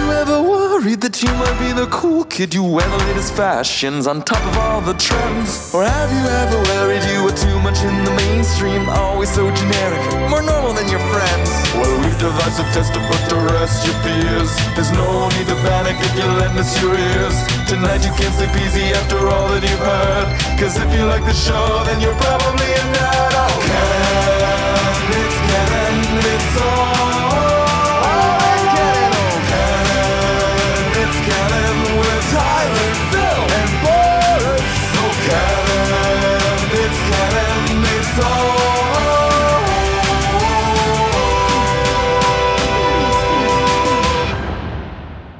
you ever worried that you might be the cool kid? You wear the latest fashions on top of all the trends. Or have you ever worried you were too much in the mainstream? Always so generic, more normal than your friends. Well, we've devised a test to put to rest your fears. There's no need to panic if you lend us your ears. Tonight you can't sleep easy after all that you've heard. Cause if you like the show, then you're probably a nerd. Oh, Canon, it's Canon, it's all. With Tyler, Phil, and Boris. So Canon, it's Canon, it's all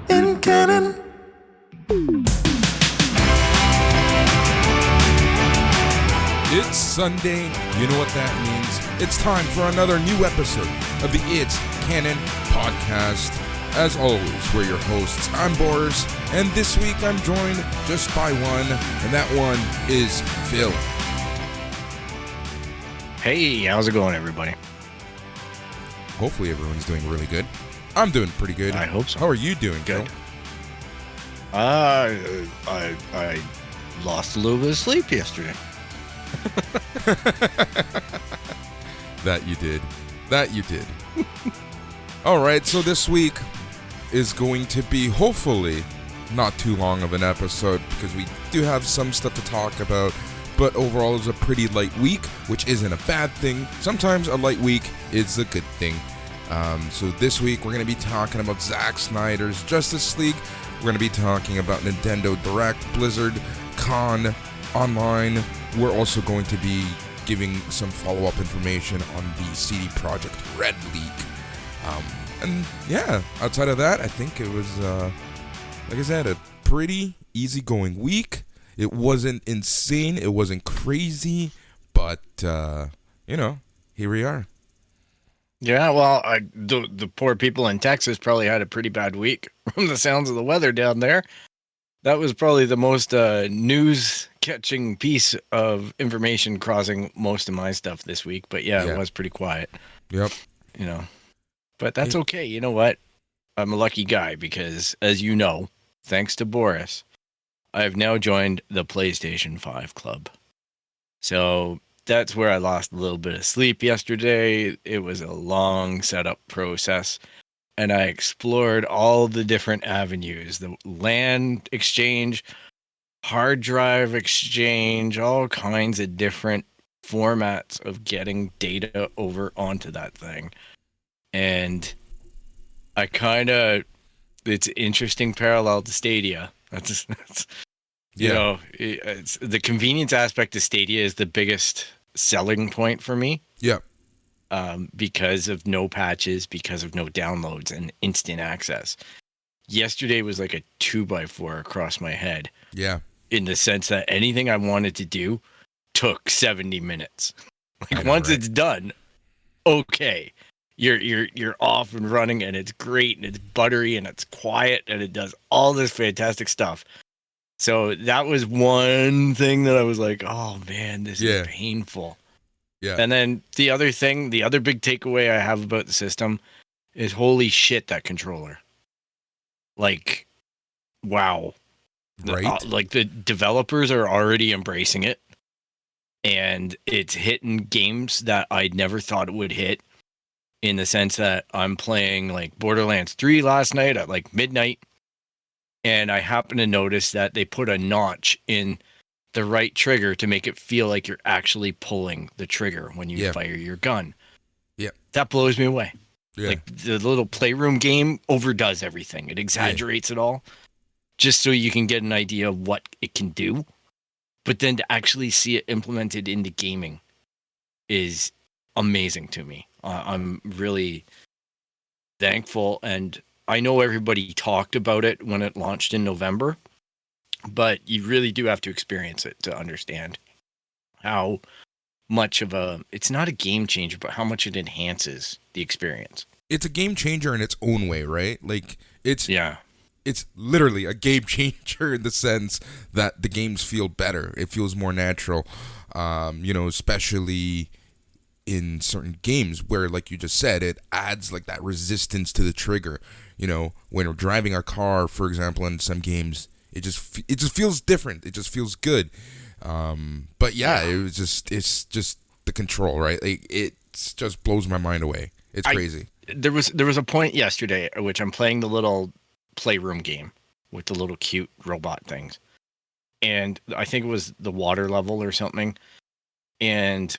in Canon. It's Sunday. You know what that means. It's time for another new episode of the It's Canon podcast. As always, we're your hosts. I'm Boris, and this week I'm joined just by one, and that one is Phil. Hey, how's it going, everybody? Hopefully everyone's doing really good. I'm doing pretty good. I hope so. How are you doing, Good. Phil? I lost a little bit of sleep yesterday. That you did. All right, so this week is going to be hopefully not too long of an episode because we do have some stuff to talk about, but overall it's a pretty light week, which isn't a bad thing. Sometimes a light week is a good thing. So this week we're going to be talking about Zack Snyder's Justice League. We're going to be talking about Nintendo Direct, Blizzard, Con, Online. We're also going to be giving some follow-up information on the CD Projekt Red leak. And yeah, outside of that, I think it was, like I said, a pretty easygoing week. It wasn't insane, it wasn't crazy, but, here we are. Yeah, well, the poor people in Texas probably had a pretty bad week from the sounds of the weather down there. That was probably the most news-catching piece of information crossing most of my stuff this week. But yeah, it was pretty quiet. Yep. But that's okay. You know what? I'm a lucky guy because, as you know, thanks to Boris, I have now joined the PlayStation 5 club. So that's where I lost a little bit of sleep yesterday. It was a long setup process, and I explored all the different avenues, the LAN exchange, hard drive exchange, all kinds of different formats of getting data over onto that thing. And it's an interesting parallel to Stadia. It's the convenience aspect of Stadia is the biggest selling point for me. Yeah. Because of no patches, because of no downloads and instant access. Yesterday was like a 2x4 across my head. Yeah. In the sense that anything I wanted to do took 70 minutes. Once it's done, okay. You're off and running, and it's great, and it's buttery, and it's quiet, and it does all this fantastic stuff. So that was one thing that I was like, oh man, this is painful. Yeah. And then the other big takeaway I have about the system is holy shit, that controller. Like, wow. Right. The developers are already embracing it, and it's hitting games that I never thought it would hit. In the sense that I'm playing like Borderlands 3 last night at like midnight, and I happen to notice that they put a notch in the right trigger to make it feel like you're actually pulling the trigger when you fire your gun. Yeah. That blows me away. Yeah. Like the little playroom game overdoes everything. It exaggerates it all just so you can get an idea of what it can do. But then to actually see it implemented into gaming is amazing to me. I'm really thankful, and I know everybody talked about it when it launched in November, but you really do have to experience it to understand how much of it's not a game changer, but how much it enhances the experience. It's a game changer in its own way, right? Like, it's literally a game changer in the sense that the games feel better. It feels more natural, especially in certain games where, like you just said, it adds like that resistance to the trigger. You know, when we're driving our car, for example, in some games, it just feels different. It just feels good. But yeah, it's just the control, right? Like it just blows my mind away. It's crazy. There was a point yesterday at which I'm playing the little playroom game with the little cute robot things, and I think it was the water level or something, and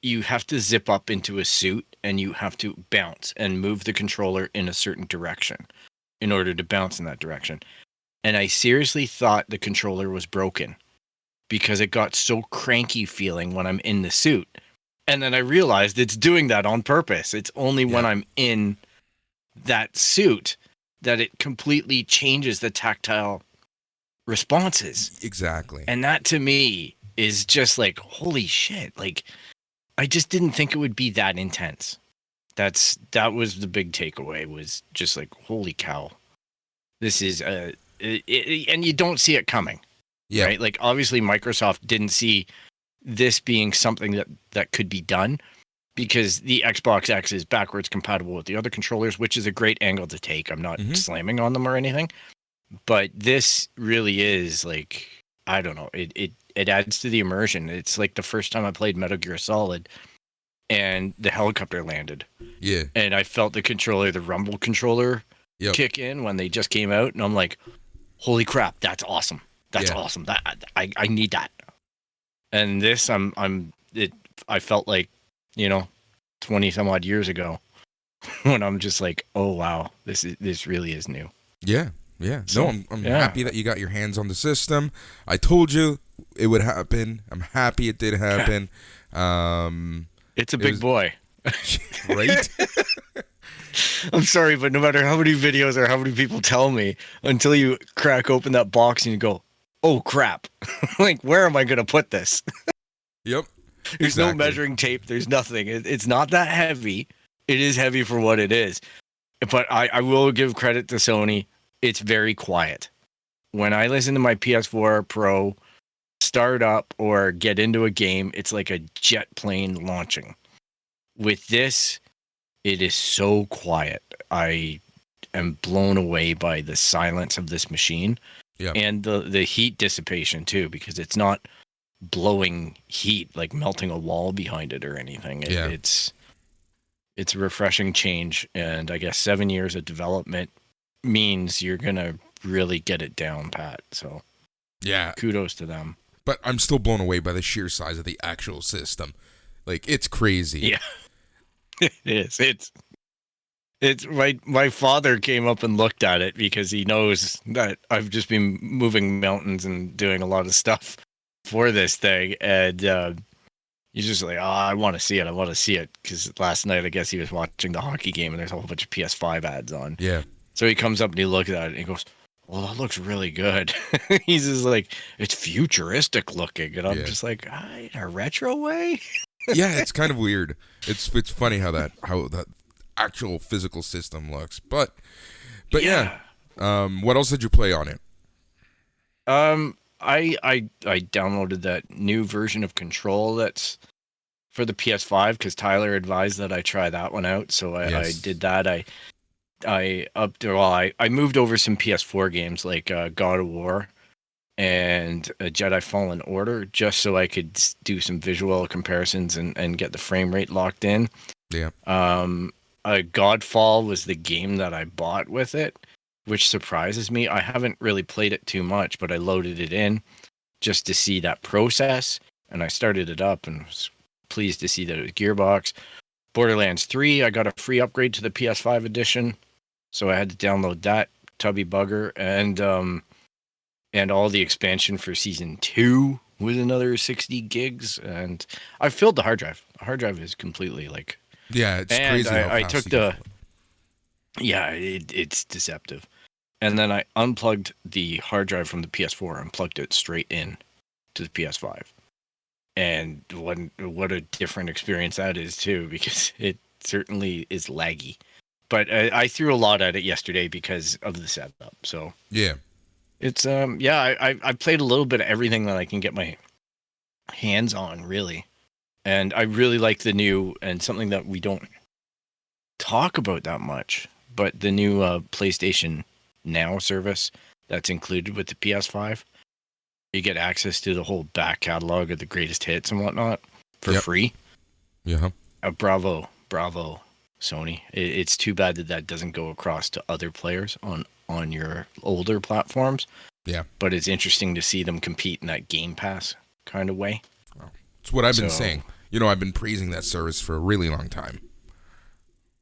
you have to zip up into a suit and you have to bounce and move the controller in a certain direction in order to bounce in that direction. And I seriously thought the controller was broken because it got so cranky feeling when I'm in the suit. And then I realized it's doing that on purpose. It's only when I'm in that suit that it completely changes the tactile responses. Exactly. And that to me is just like, holy shit. Like, I just didn't think it would be that intense. That was the big takeaway, was just like, holy cow. This is and you don't see it coming. Yeah. Right? Like, obviously Microsoft didn't see this being something that could be done, because the Xbox X is backwards compatible with the other controllers, which is a great angle to take. I'm not slamming on them or anything, but this really is like, I don't know, it adds to the immersion. It's like the first time I played Metal Gear Solid and the helicopter landed. Yeah. And I felt the controller, the rumble controller kick in when they just came out, and I'm like, holy crap, that's awesome. That's awesome. That I need that. And this I felt like, 20 some odd years ago when I'm just like, oh wow, this really is new. Yeah. Yeah. So, no, I'm happy that you got your hands on the system. I told you it would happen. I'm happy it did happen. It's a big boy. Right? I'm sorry, but no matter how many videos or how many people tell me, until you crack open that box and you go, oh crap, like, where am I going to put this? Yep. There's no measuring tape. There's nothing. It's not that heavy. It is heavy for what it is. But I will give credit to Sony. It's very quiet. When I listen to my PS4 Pro start up or get into a game, it's like a jet plane launching. With this, it is so quiet. I am blown away by the silence of this machine. Yeah. And the heat dissipation too, because it's not blowing heat, like melting a wall behind it or anything. It's a refreshing change, and I guess 7 years of development means you're gonna really get it down pat. So yeah, kudos to them. But I'm still blown away by the sheer size of the actual system. Like, it's crazy. Yeah. It is. It's my father came up and looked at it because he knows that I've just been moving mountains and doing a lot of stuff for this thing, and he's just like, oh, I want to see it, because last night I guess he was watching the hockey game and there's a whole bunch of PS5 ads on. Yeah. So he comes up and he looks at it and he goes, well, that looks really good. He's just like, it's futuristic looking, and I'm just like, in a retro way. Yeah, it's kind of weird. It's funny how that actual physical system looks, but yeah. What else did you play on it? I downloaded that new version of Control that's for the PS5 because Tyler advised that I try that one out, so I did that. I moved over some PS4 games like God of War and Jedi Fallen Order, just so I could do some visual comparisons and get the frame rate locked in. Yeah. Godfall was the game that I bought with it, which surprises me. I haven't really played it too much, but I loaded it in just to see that process, and I started it up and was pleased to see that it was Gearbox. Borderlands 3, I got a free upgrade to the PS5 edition, so I had to download that tubby bugger, and all the expansion for Season 2 with another 60 gigs, and I filled the hard drive. The hard drive is completely like... Yeah, it's and crazy how I fast took you the... can- Yeah, it's deceptive. And then I unplugged the hard drive from the PS4 and plugged it straight in to the PS5. And what a different experience that is too, because it certainly is laggy. But I threw a lot at it yesterday because of the setup. So yeah. it's I played a little bit of everything that I can get my hands on, really. And I really like the new, and something that we don't talk about that much, but the new PlayStation Now service that's included with the PS5. You get access to the whole back catalog of the greatest hits and whatnot for free. Yeah. Bravo, Sony. It's too bad that doesn't go across to other players on your older platforms. Yeah. But it's interesting to see them compete in that Game Pass kind of way. It's what I've been saying. I've been praising that service for a really long time.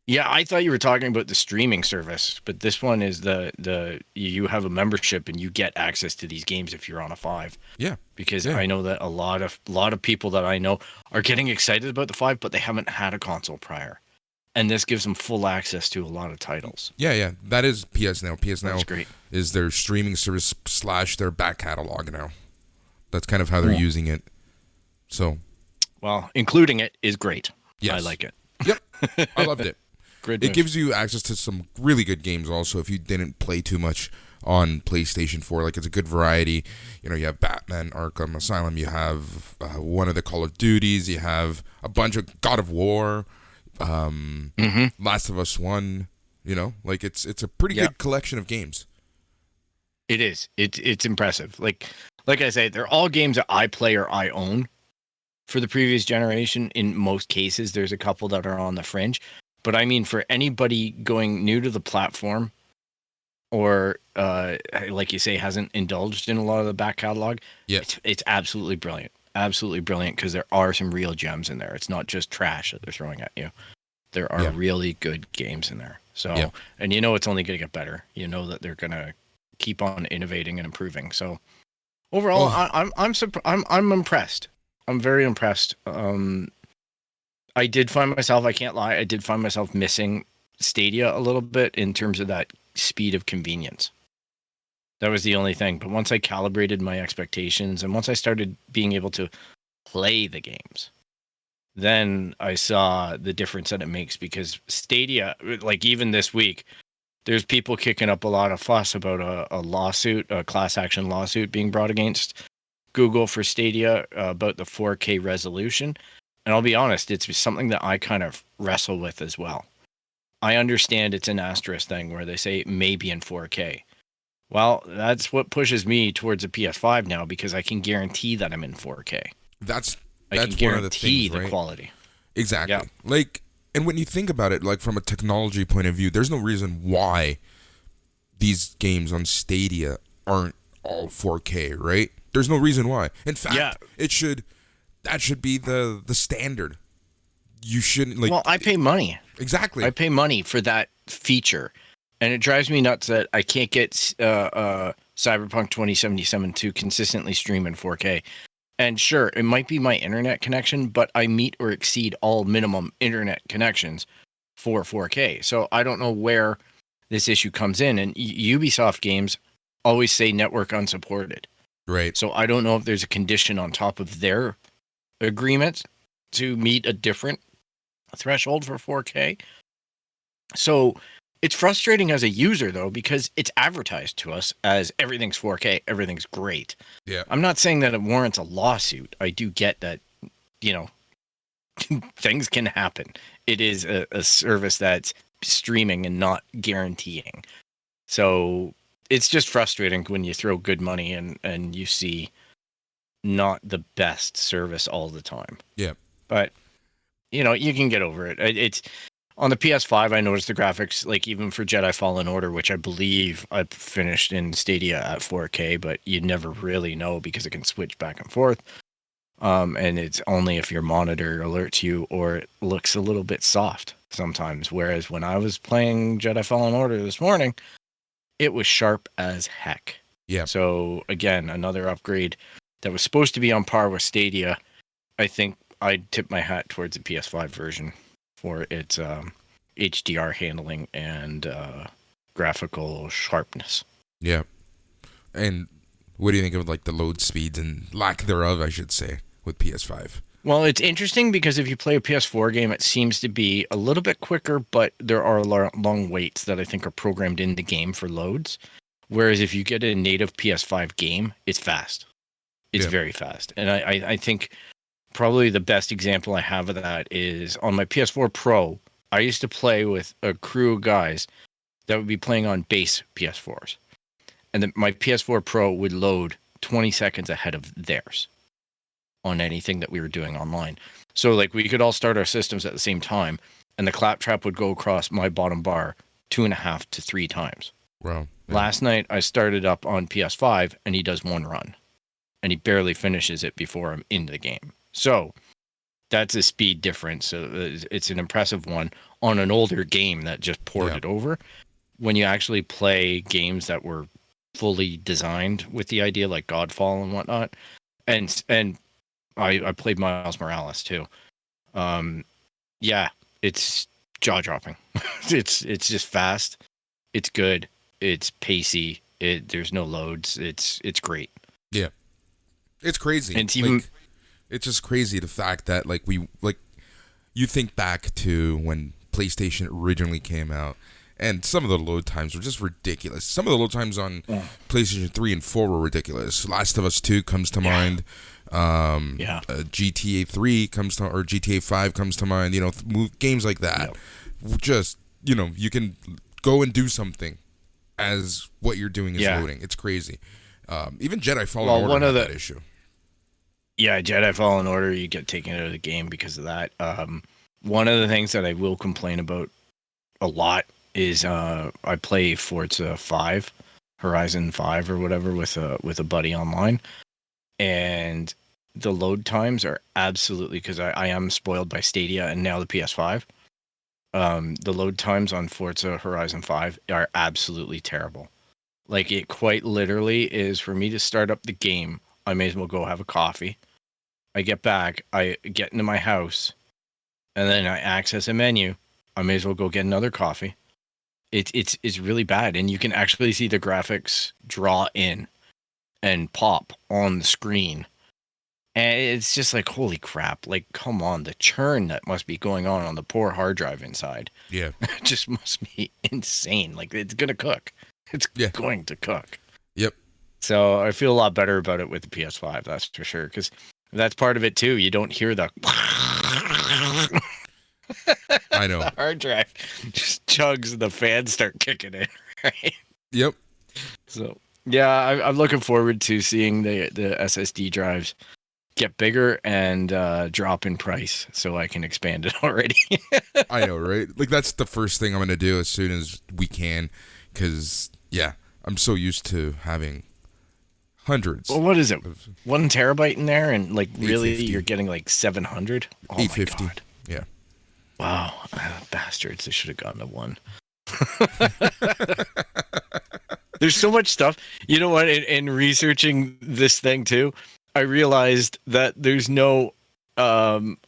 Yeah, I thought you were talking about the streaming service, but this one is the you have a membership and you get access to these games if you're on a 5. Yeah. Because I know that a lot of people that I know are getting excited about the 5, but they haven't had a console prior. And this gives them full access to a lot of titles. Yeah. That is PS Now. PS Now great. Is their streaming service / their back catalog now. That's kind of how they're using it. So, well, including it is great. Yes. I like it. Yep. I loved it. It gives you access to some really good games also if you didn't play too much on PlayStation 4. Like, it's a good variety. You have Batman Arkham Asylum. You have one of the Call of Duties. You have a bunch of God of War. Last of Us 1. It's a pretty good collection of games. It is. It's impressive. Like I say, they're all games that I play or I own for the previous generation. In most cases, there's a couple that are on the fringe. But I mean, for anybody going new to the platform or, like you say, hasn't indulged in a lot of the back catalog, it's absolutely brilliant. Absolutely brilliant, because there are some real gems in there. It's not just trash that they're throwing at you. There are really good games in there. So, and it's only going to get better. You know that they're going to keep on innovating and improving. So overall, I'm impressed. I'm very impressed. I did find myself, I can't lie, I did find myself missing Stadia a little bit in terms of that speed of convenience. That was the only thing. But once I calibrated my expectations and once I started being able to play the games, then I saw the difference that it makes, because Stadia, like even this week, there's people kicking up a lot of fuss about a lawsuit, a class action lawsuit being brought against Google for Stadia about the 4K resolution. And I'll be honest, it's something that I kind of wrestle with as well. I understand it's an asterisk thing where they say maybe in 4K. Well, that's what pushes me towards a PS5 now, because I can guarantee that I'm in 4K. That's I can one of the things, the right? quality. Exactly. Yeah. And when you think about it, from a technology point of view, there's no reason why these games on Stadia aren't all 4K, right? There's no reason why. In fact, that should be the standard. You shouldn't Well, I pay money. Exactly. I pay money for that feature, and it drives me nuts that I can't get Cyberpunk 2077 to consistently stream in 4K. And sure, it might be my internet connection, but I meet or exceed all minimum internet connections for 4K. So I don't know where this issue comes in. And Ubisoft games always say network unsupported. Right. So I don't know if there's a condition on top of their agreement to meet a different threshold for 4K. So it's frustrating as a user, though, because it's advertised to us as everything's 4K, everything's great. Yeah. I'm not saying that it warrants a lawsuit. I do get that, things can happen. It is a service that's streaming and not guaranteeing. So it's just frustrating when you throw good money and you see not the best service all the time. Yeah. But, you can get over it. It's on the PS5, I noticed the graphics, like even for Jedi Fallen Order, which I believe I finished in Stadia at 4K, but you never really know because it can switch back and forth. And it's only if your monitor alerts you or it looks a little bit soft sometimes. Whereas when I was playing Jedi Fallen Order this morning, it was sharp as heck. Yeah. So again, another upgrade that was supposed to be on par with Stadia. I think I'd tip my hat towards the PS5 version for its HDR handling and graphical sharpness. Yeah. And what do you think of the load speeds and lack thereof, I should say, with PS5? Well, it's interesting because if you play a PS4 game, it seems to be a little bit quicker, but there are long waits that I think are programmed in the game for loads. Whereas if you get a native PS5 game, it's fast. It's very fast. And I think probably the best example I have of that is on my PS4 Pro. I used to play with a crew of guys that would be playing on base PS4s. And then my PS4 Pro would load 20 seconds ahead of theirs on anything that we were doing online. So like we could all start our systems at the same time, and the claptrap would go across my bottom bar 2.5 to 3 times. Wow. Yeah. Last night I started up on PS5 and he does one run. And he barely finishes it before I'm in the game. So that's a speed difference. So it's an impressive one on an older game that just ported over. When you actually play games that were fully designed with the idea, like Godfall and whatnot, and I played Miles Morales too. Yeah, it's jaw dropping. it's just fast. It's good. It's pacey. There's no loads. It's great. Yeah, it's crazy. And it's even. It's just crazy the fact that you think back to when PlayStation originally came out, and some of the load times were just ridiculous. Some of the load times on PlayStation 3 and 4 were ridiculous. Last of Us 2 comes to mind. GTA 3 comes to, or GTA 5 comes to mind. Games like that. Just, you can go and do something as what you're doing is loading. It's crazy. Even Jedi Fallen Order had that issue. Yeah, Jedi Fallen Order, you get taken out of the game because of that. One of the things that I will complain about a lot is I play Forza 5, Horizon 5 or whatever with a buddy online. And the load times are absolutely, because I am spoiled by Stadia and now the PS5. The load times on Forza Horizon 5 are absolutely terrible. Like, it quite literally is, for me to start up the game, I may as well go have a coffee. I get back, I get into my house, and then I access a menu. I may as well go get another coffee. It's really bad, and you can actually see the graphics draw in and pop on the screen. And it's just like, holy crap. Like, come on, the churn that must be going on the poor hard drive inside. Yeah. just must be insane. Like, it's going to cook. It's going to cook. Yep. So I feel a lot better about it with the PS5, that's for sure. Because that's part of it, too. You don't hear the... I know. The hard drive just chugs and the fans start kicking in, right? Yep. So, yeah, I'm looking forward to seeing the SSD drives get bigger and drop in price so I can expand it already. I know, right? Like, that's the first thing I'm going to do as soon as we can, because, I'm so used to having hundreds. Well, what is it? 1 terabyte in there, and like really, you're getting like 700. Oh 850. My God. Yeah. Wow, bastards! They should have gotten a 1. There's so much stuff. You know what? In researching this thing too, I realized that there's no Dolby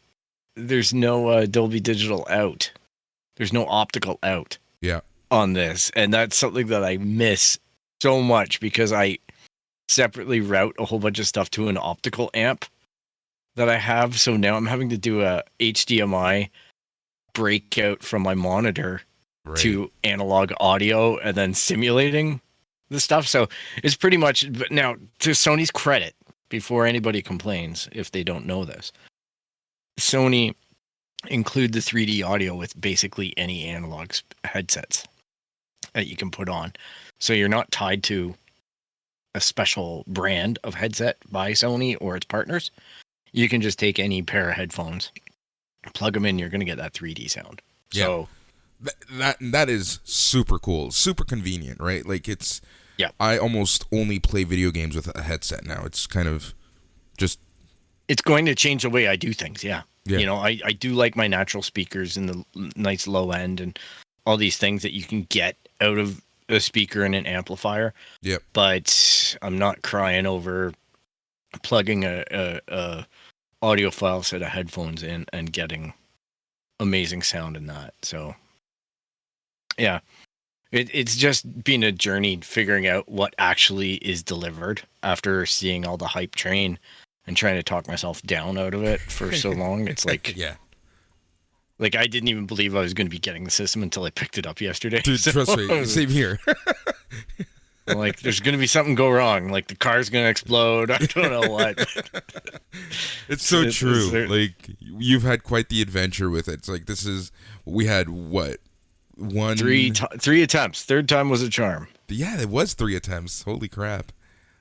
Digital out. There's no optical out. Yeah. On this, and that's something that I miss so much because I separately route a whole bunch of stuff to an optical amp that I have. So now I'm having to do a HDMI breakout from my monitor to analog audio and then simulating the stuff. So it's pretty much, but now to Sony's credit, before anybody complains, if they don't know this, Sony include the 3D audio with basically any analog headsets that you can put on. So you're not tied to a special brand of headset by Sony or its partners. You can just take any pair of headphones, plug them in, you're going to get that 3D sound. Yeah. So that is super cool, super convenient, right? Like, it's I almost only play video games with a headset now. It's kind of just, it's going to change the way I do things. Yeah. You know, I do like my natural speakers and the nice low end and all these things that you can get out of a speaker and an amplifier. Yep. But I'm not crying over plugging a audiophile set of headphones in and getting amazing sound in that. So yeah, it's just been a journey figuring out what actually is delivered after seeing all the hype train and trying to talk myself down out of it for so long. It's like, like I didn't even believe I was going to be getting the system until I picked it up yesterday. Dude, trust me, same here. Like, there's going to be something go wrong. Like, the car's going to explode. I don't know what. It's so true. Like, you've had quite the adventure with it. It's like, we had what? Three attempts. Third time was a charm. Yeah, it was 3 attempts. Holy crap.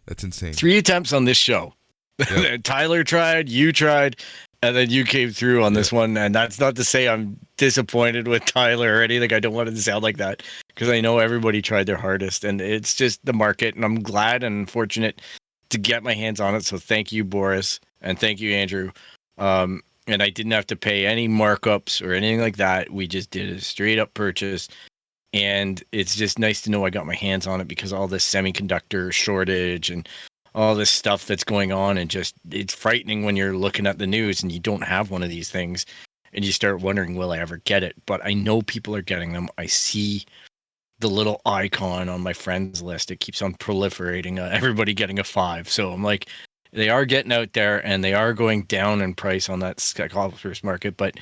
That's insane. 3 attempts on this show. Yep. Tyler tried, you tried, and then you came through on this one. And that's not to say I'm disappointed with Tyler or anything. I don't want it to sound like that, because I know everybody tried their hardest, and it's just the market. And I'm glad and fortunate to get my hands on it. So thank you, Boris, and thank you, Andrew. And I didn't have to pay any markups or anything like that. We just did a straight up purchase. And it's just nice to know I got my hands on it, because all this semiconductor shortage and all this stuff that's going on, and just, it's frightening when you're looking at the news and you don't have one of these things, and you start wondering, will I ever get it? But I know people are getting them. I see the little icon on my friends list. It keeps on proliferating. Everybody getting a 5. So I'm like, they are getting out there, and they are going down in price on that scalpers market. But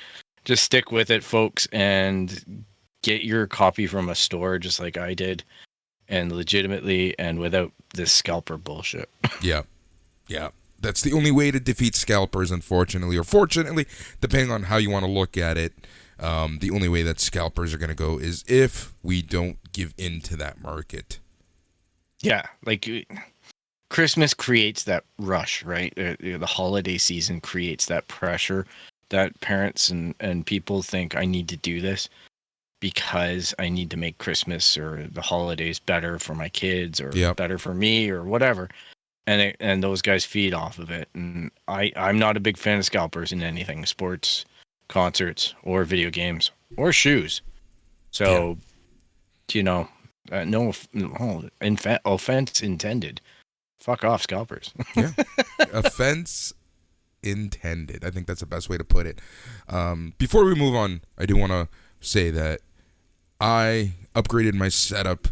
just stick with it, folks, and get your copy from a store just like I did, and legitimately, and without this scalper bullshit. Yeah. That's the only way to defeat scalpers, unfortunately, or fortunately, depending on how you want to look at it. The only way that scalpers are going to go is if we don't give in to that market. Yeah, like Christmas creates that rush, right? The holiday season creates that pressure that parents and people think, I need to do this because I need to make Christmas or the holidays better for my kids, or better for me, or whatever. And those guys feed off of it. And I'm not a big fan of scalpers in anything, sports, concerts, or video games, or shoes. So, no offense intended. Fuck off, scalpers. Yeah. Offense intended. I think that's the best way to put it. Before we move on, I do want to say that I upgraded my setup.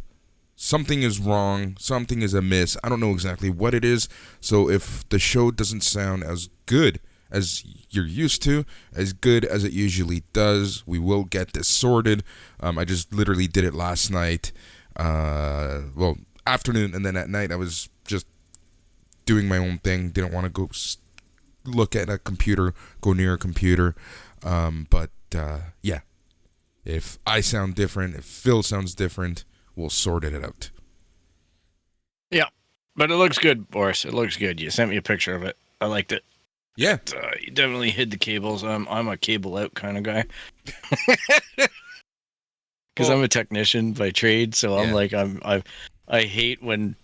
Something is wrong. Something is amiss. I don't know exactly what it is. So if the show doesn't sound as good as you're used to, as good as it usually does, we will get this sorted. I just literally did it last night. Afternoon, and then at night I was just doing my own thing. Didn't want to go look at a computer, go near a computer. If I sound different, if Phil sounds different, we'll sort it out. Yeah, but it looks good, Boris. It looks good. You sent me a picture of it. I liked it. Yeah. You definitely hid the cables. I'm a cable out kind of guy. Because I'm a technician by trade, so I'm like, I hate when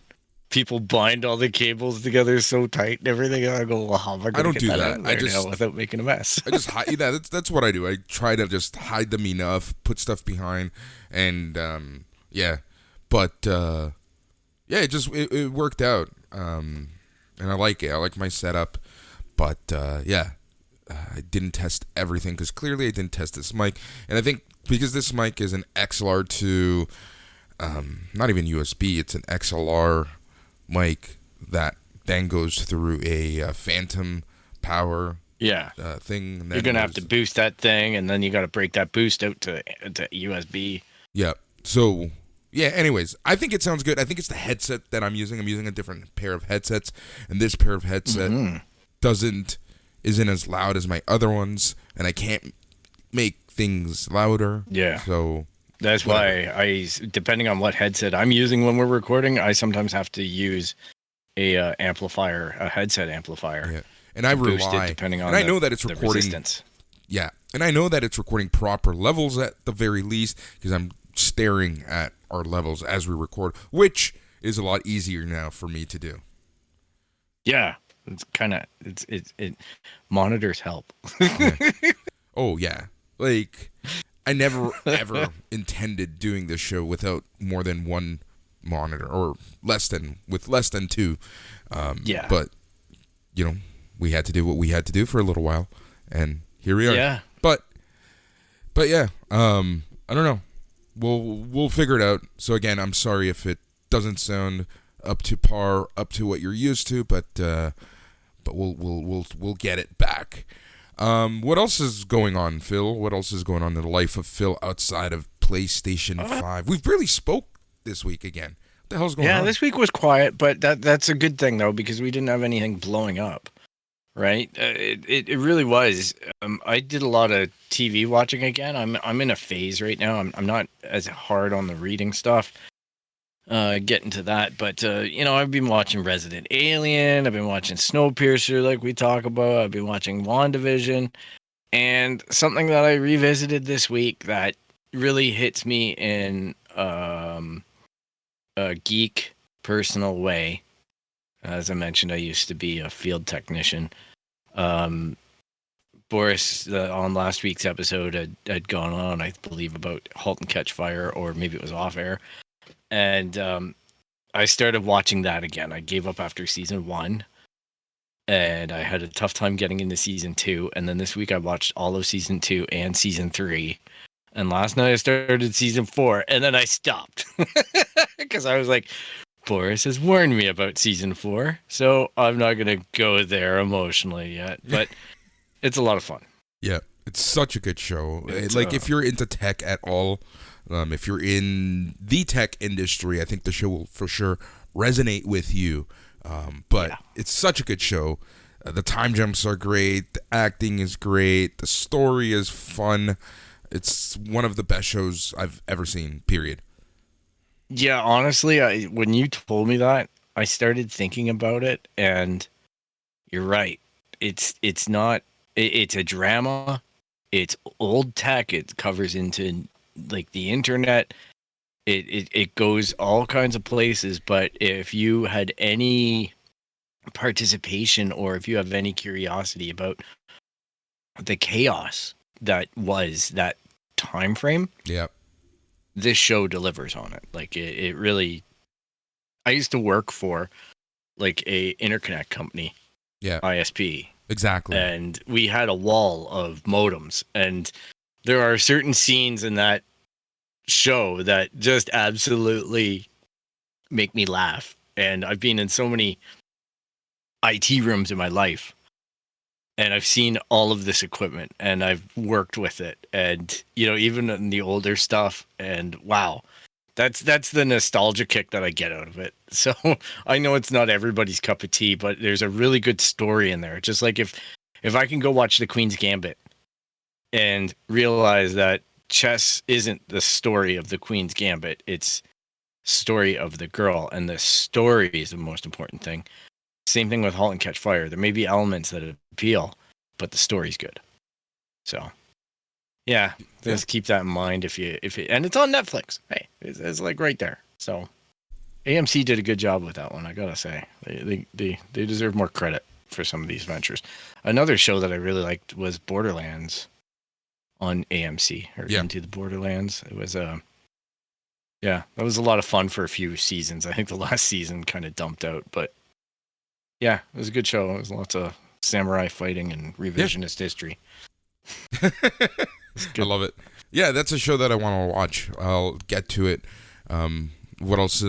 people bind all the cables together so tight and everything. And I go, well, how am I going to get that out of there now without making a mess? I just hide that. That's what I do. I try to just hide them enough, put stuff behind, and it worked out. And I like it. I like my setup, but I didn't test everything, because clearly I didn't test this mic, and I think because this mic is an XLR2, not even USB, it's an XLR mic that then goes through a phantom power thing. And then you're going to have to boost that thing, and then you got to break that boost out to USB. Yeah. So, anyways, I think it sounds good. I think it's the headset that I'm using. I'm using a different pair of headsets, and this pair of headset isn't as loud as my other ones, and I can't make things louder. Yeah. So that's why depending on what headset I'm using when we're recording, I sometimes have to use a headset amplifier. Yeah. And I rely, depending on, and I know that it's recording resistance. Yeah. And I know that it's recording proper levels at the very least, because I'm staring at our levels as we record, which is a lot easier now for me to do. Yeah. It's kind of, it monitors help. Yeah. Oh yeah. Like, I never ever intended doing this show without more than one monitor, or less than 2. But we had to do what we had to do for a little while, and here we are. Yeah. But yeah, I don't know. We'll figure it out. So again, I'm sorry if it doesn't sound up to par, up to what you're used to, but we'll get it back. What else is going on, Phil? What else is going on in the life of Phil outside of PlayStation 5? We've barely spoke this week again. What the hell's going on? Yeah, this week was quiet, but that's a good thing, though, because we didn't have anything blowing up, right? It really was. I did a lot of TV watching again. I'm in a phase right now. I'm not as hard on the reading stuff. Getting to that, but I've been watching Resident Alien. I've been watching Snowpiercer, like we talk about. I've been watching WandaVision, and something that I revisited this week that really hits me in a geek personal way. As I mentioned, I used to be a field technician. Boris, on last week's episode, had gone on, I believe, about Halt and Catch Fire, or maybe it was off air. And I started watching that again. I gave up after season 1, and I had a tough time getting into season 2. And then this week I watched all of season 2 and season 3. And last night I started season 4, and then I stopped because I was like, Boris has warned me about season 4, so I'm not going to go there emotionally yet. But it's a lot of fun. Yeah, it's such a good show. Like, if you're into tech at all, if you're in the tech industry, I think the show will for sure resonate with you. But it's such a good show. The time jumps are great. The acting is great. The story is fun. It's one of the best shows I've ever seen, period. Yeah, honestly, when you told me that, I started thinking about it, and you're right. It's not. It's a drama. It's old tech. It covers into like the internet. It goes all kinds of places. But if you had any participation, or if you have any curiosity about the chaos that was that time frame, this show delivers on it. Like it really. I used to work for like a interconnect company, ISP. Exactly. And we had a wall of modems, and there are certain scenes in that show that just absolutely make me laugh. And I've been in so many IT rooms in my life, and I've seen all of this equipment, and I've worked with it, and even in the older stuff, and wow, that's the nostalgia kick that I get out of it. So I know it's not everybody's cup of tea, but there's a really good story in there. Just like if I can go watch the Queen's Gambit and realize that chess isn't the story of the Queen's Gambit, it's story of the girl, and the story is the most important thing. Same thing with Halt and Catch Fire. There may be elements that appeal, but the story's good. So, yeah, just keep that in mind and it's on Netflix. Hey, it's like right there. So, AMC did a good job with that one, I gotta say. They deserve more credit for some of these ventures. Another show that I really liked was Borderlands on AMC, or Into the Borderlands. It was that was a lot of fun for a few seasons. I think the last season kind of dumped out, but yeah, it was a good show. It was lots of samurai fighting and revisionist history. I love it. Yeah, that's a show that I want to watch. I'll get to it. What else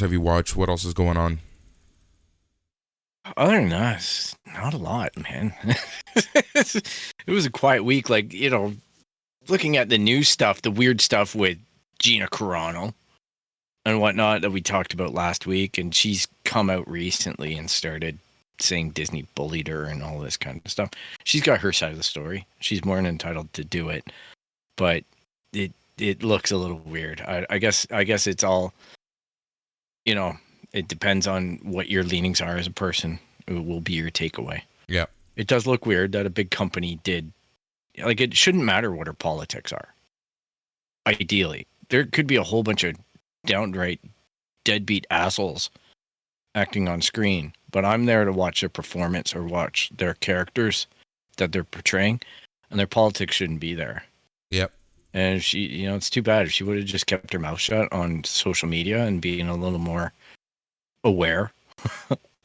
have you watched? What else is going on? Other than that, it's not a lot, man. It was a quiet week. Like, looking at the new stuff, the weird stuff with Gina Carano and whatnot that we talked about last week, and she's come out recently and started saying Disney bullied her and all this kind of stuff. She's got her side of the story. She's more than entitled to do it, but it looks a little weird. I guess it's all, it depends on what your leanings are as a person. It will be your takeaway. Yeah. It does look weird that a big company did, like, it shouldn't matter what her politics are. Ideally, there could be a whole bunch of downright deadbeat assholes acting on screen, but I'm there to watch their performance or watch their characters that they're portraying, and their politics shouldn't be there. Yep. And she, it's too bad if she would have just kept her mouth shut on social media and being a little more aware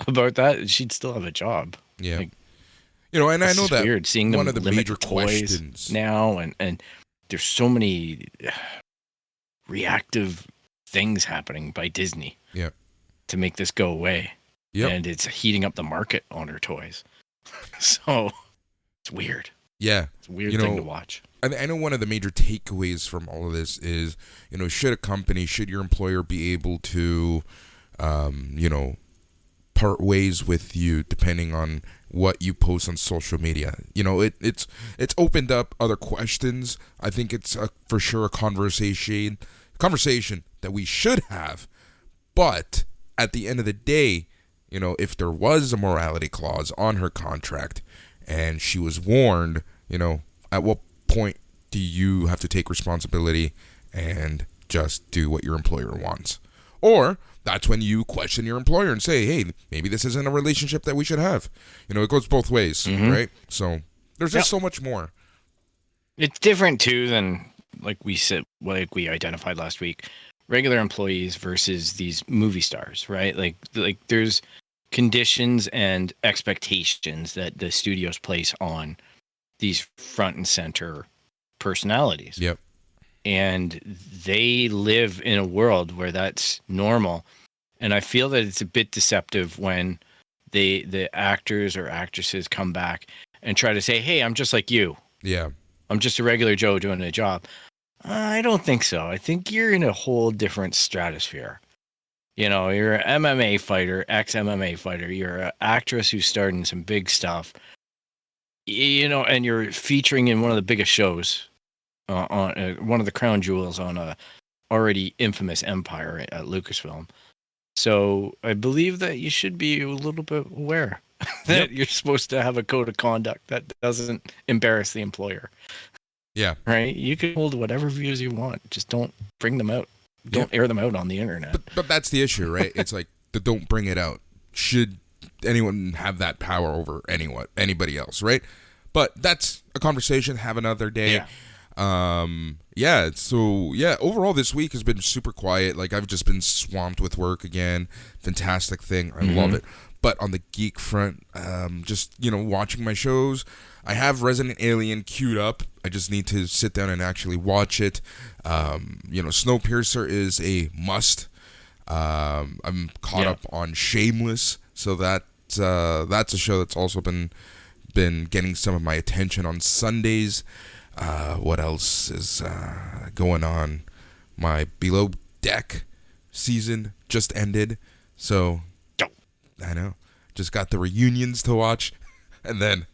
about that, she'd still have a job. Yeah. Like, and I know that weird seeing them one of the major toys questions now, and there's so many reactive things happening by Disney to make this go away. Yep. And it's heating up the market on her toys. So it's weird. Yeah. It's a weird thing to watch. I know one of the major takeaways from all of this is, should your employer be able to, part ways with you depending on what you post on social media. You know, it's opened up other questions. I think it's for sure a conversation that we should have. But at the end of the day, you know, if there was a morality clause on her contract and she was warned, you know, at what point do you have to take responsibility and just do what your employer wants? Or that's when you question your employer and say, hey, maybe this isn't a relationship that we should have. You know, it goes both ways, right? So there's just so much more. It's different too than like we identified last week, regular employees versus these movie stars, right? Like there's conditions and expectations that the studios place on these front and center personalities. Yep. And they live in a world where that's normal. And I feel that it's a bit deceptive when the actors or actresses come back and try to say, hey, I'm just like you. Yeah. I'm just a regular Joe doing a job. I don't think so. I think you're in a whole different stratosphere. You know, you're an MMA fighter, ex-MMA fighter. You're an actress who starred in some big stuff. You know, and you're featuring in one of the biggest shows on one of the crown jewels on a already infamous empire at Lucasfilm. So I believe that you should be a little bit aware that you're supposed to have a code of conduct that doesn't embarrass the employer. Yeah. Right? You can hold whatever views you want. Just don't bring them out. Don't air them out on the internet. But that's the issue, right? It's like the don't bring it out. Should anyone have that power over anybody else, right? But that's a conversation. Have another day. Yeah. Overall this week has been super quiet. Like I've just been swamped with work again. Fantastic thing. I love it. But on the geek front, just, you know, watching my shows. I have Resident Alien queued up. I just need to sit down and actually watch it. You know, Snowpiercer is a must. I'm caught up on Shameless, so that's a show that's also been getting some of my attention on Sundays. What else is going on? My Below Deck season just ended, so I know. Just got the reunions to watch, and then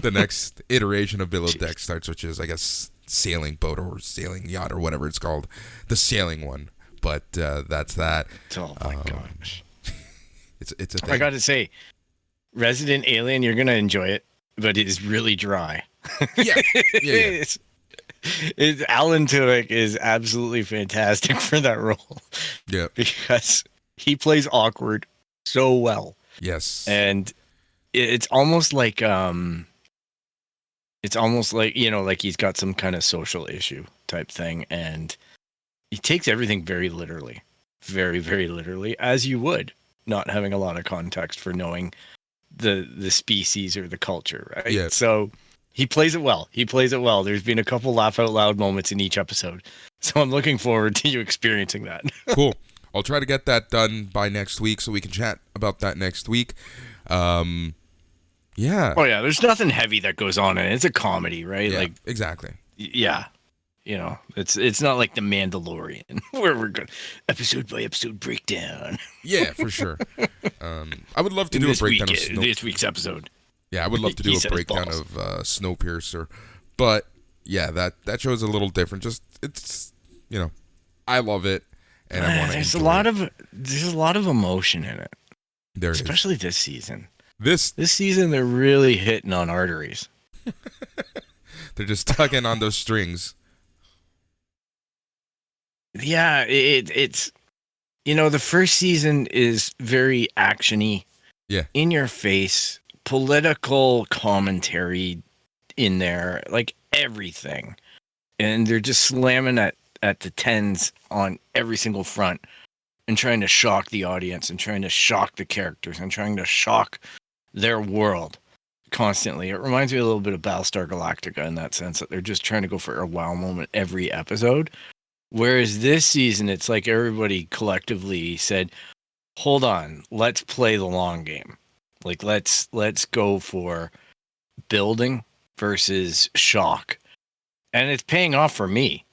the next iteration of Below Deck starts, which is, I guess, sailing boat or sailing yacht or whatever it's called, the sailing one. But that's that. Oh my gosh, it's a thing. I got to say, Resident Alien, you're gonna enjoy it, but it is really dry. Yeah. Alan Tudyk is absolutely fantastic for that role. Yeah, because he plays awkward so well. Yes, and it's almost like you know, like he's got some kind of social issue type thing, and he takes everything very literally, very, very literally, as you would, not having a lot of context for knowing the species or the culture, right? Yeah. So he plays it well. There's been a couple laugh out loud moments in each episode. So I'm looking forward to you experiencing that. Cool. I'll try to get that done by next week so we can chat about that next week. Yeah. Oh yeah, there's nothing heavy that goes on in it. It's a comedy, right? Yeah, like exactly. Yeah. You know, it's not like The Mandalorian where we're going episode by episode breakdown. Yeah, for sure. I would love to do a breakdown of this week's episode. Yeah, I would love to do a breakdown of Snowpiercer, but yeah, that show is a little different. Just it's, you know, I love it, and I want to. There's a lot of emotion in it. There especially this season. This season, they're really hitting on arteries. They're just tugging on those strings. Yeah, it's you know, the first season is very actiony. Yeah, in your face, political commentary in there, like everything, and they're just slamming at the tens on every single front, and trying to shock the audience, and trying to shock the characters, and trying to shock their world constantly. It reminds me a little bit of Battlestar Galactica in that sense, that they're just trying to go for a wow moment every episode. Whereas this season, it's like everybody collectively said, hold on, let's play the long game. Like, let's go for building versus shock. And it's paying off for me.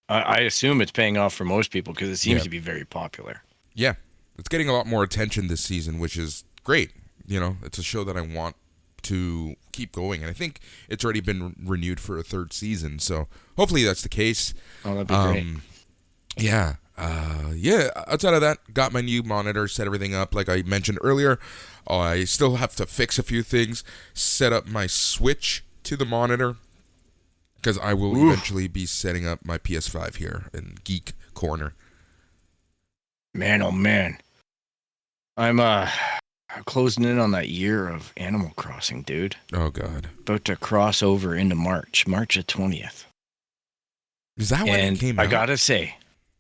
I assume it's paying off for most people because it seems to be very popular. Yeah. it's getting a lot more attention this season, which is great. You know, it's a show that I want to keep going, and I think it's already been renewed for a third season, so hopefully that's the case. Oh, that'd be great. Yeah. Outside of that, got my new monitor, set everything up like I mentioned earlier. I still have to fix a few things, set up my switch to the monitor, because I will eventually be setting up my PS5 here in Geek Corner. Man, oh man. I'm closing in on that year of Animal Crossing, dude. Oh, God. About to cross over into March the 20th. Is that when it came out? I gotta say,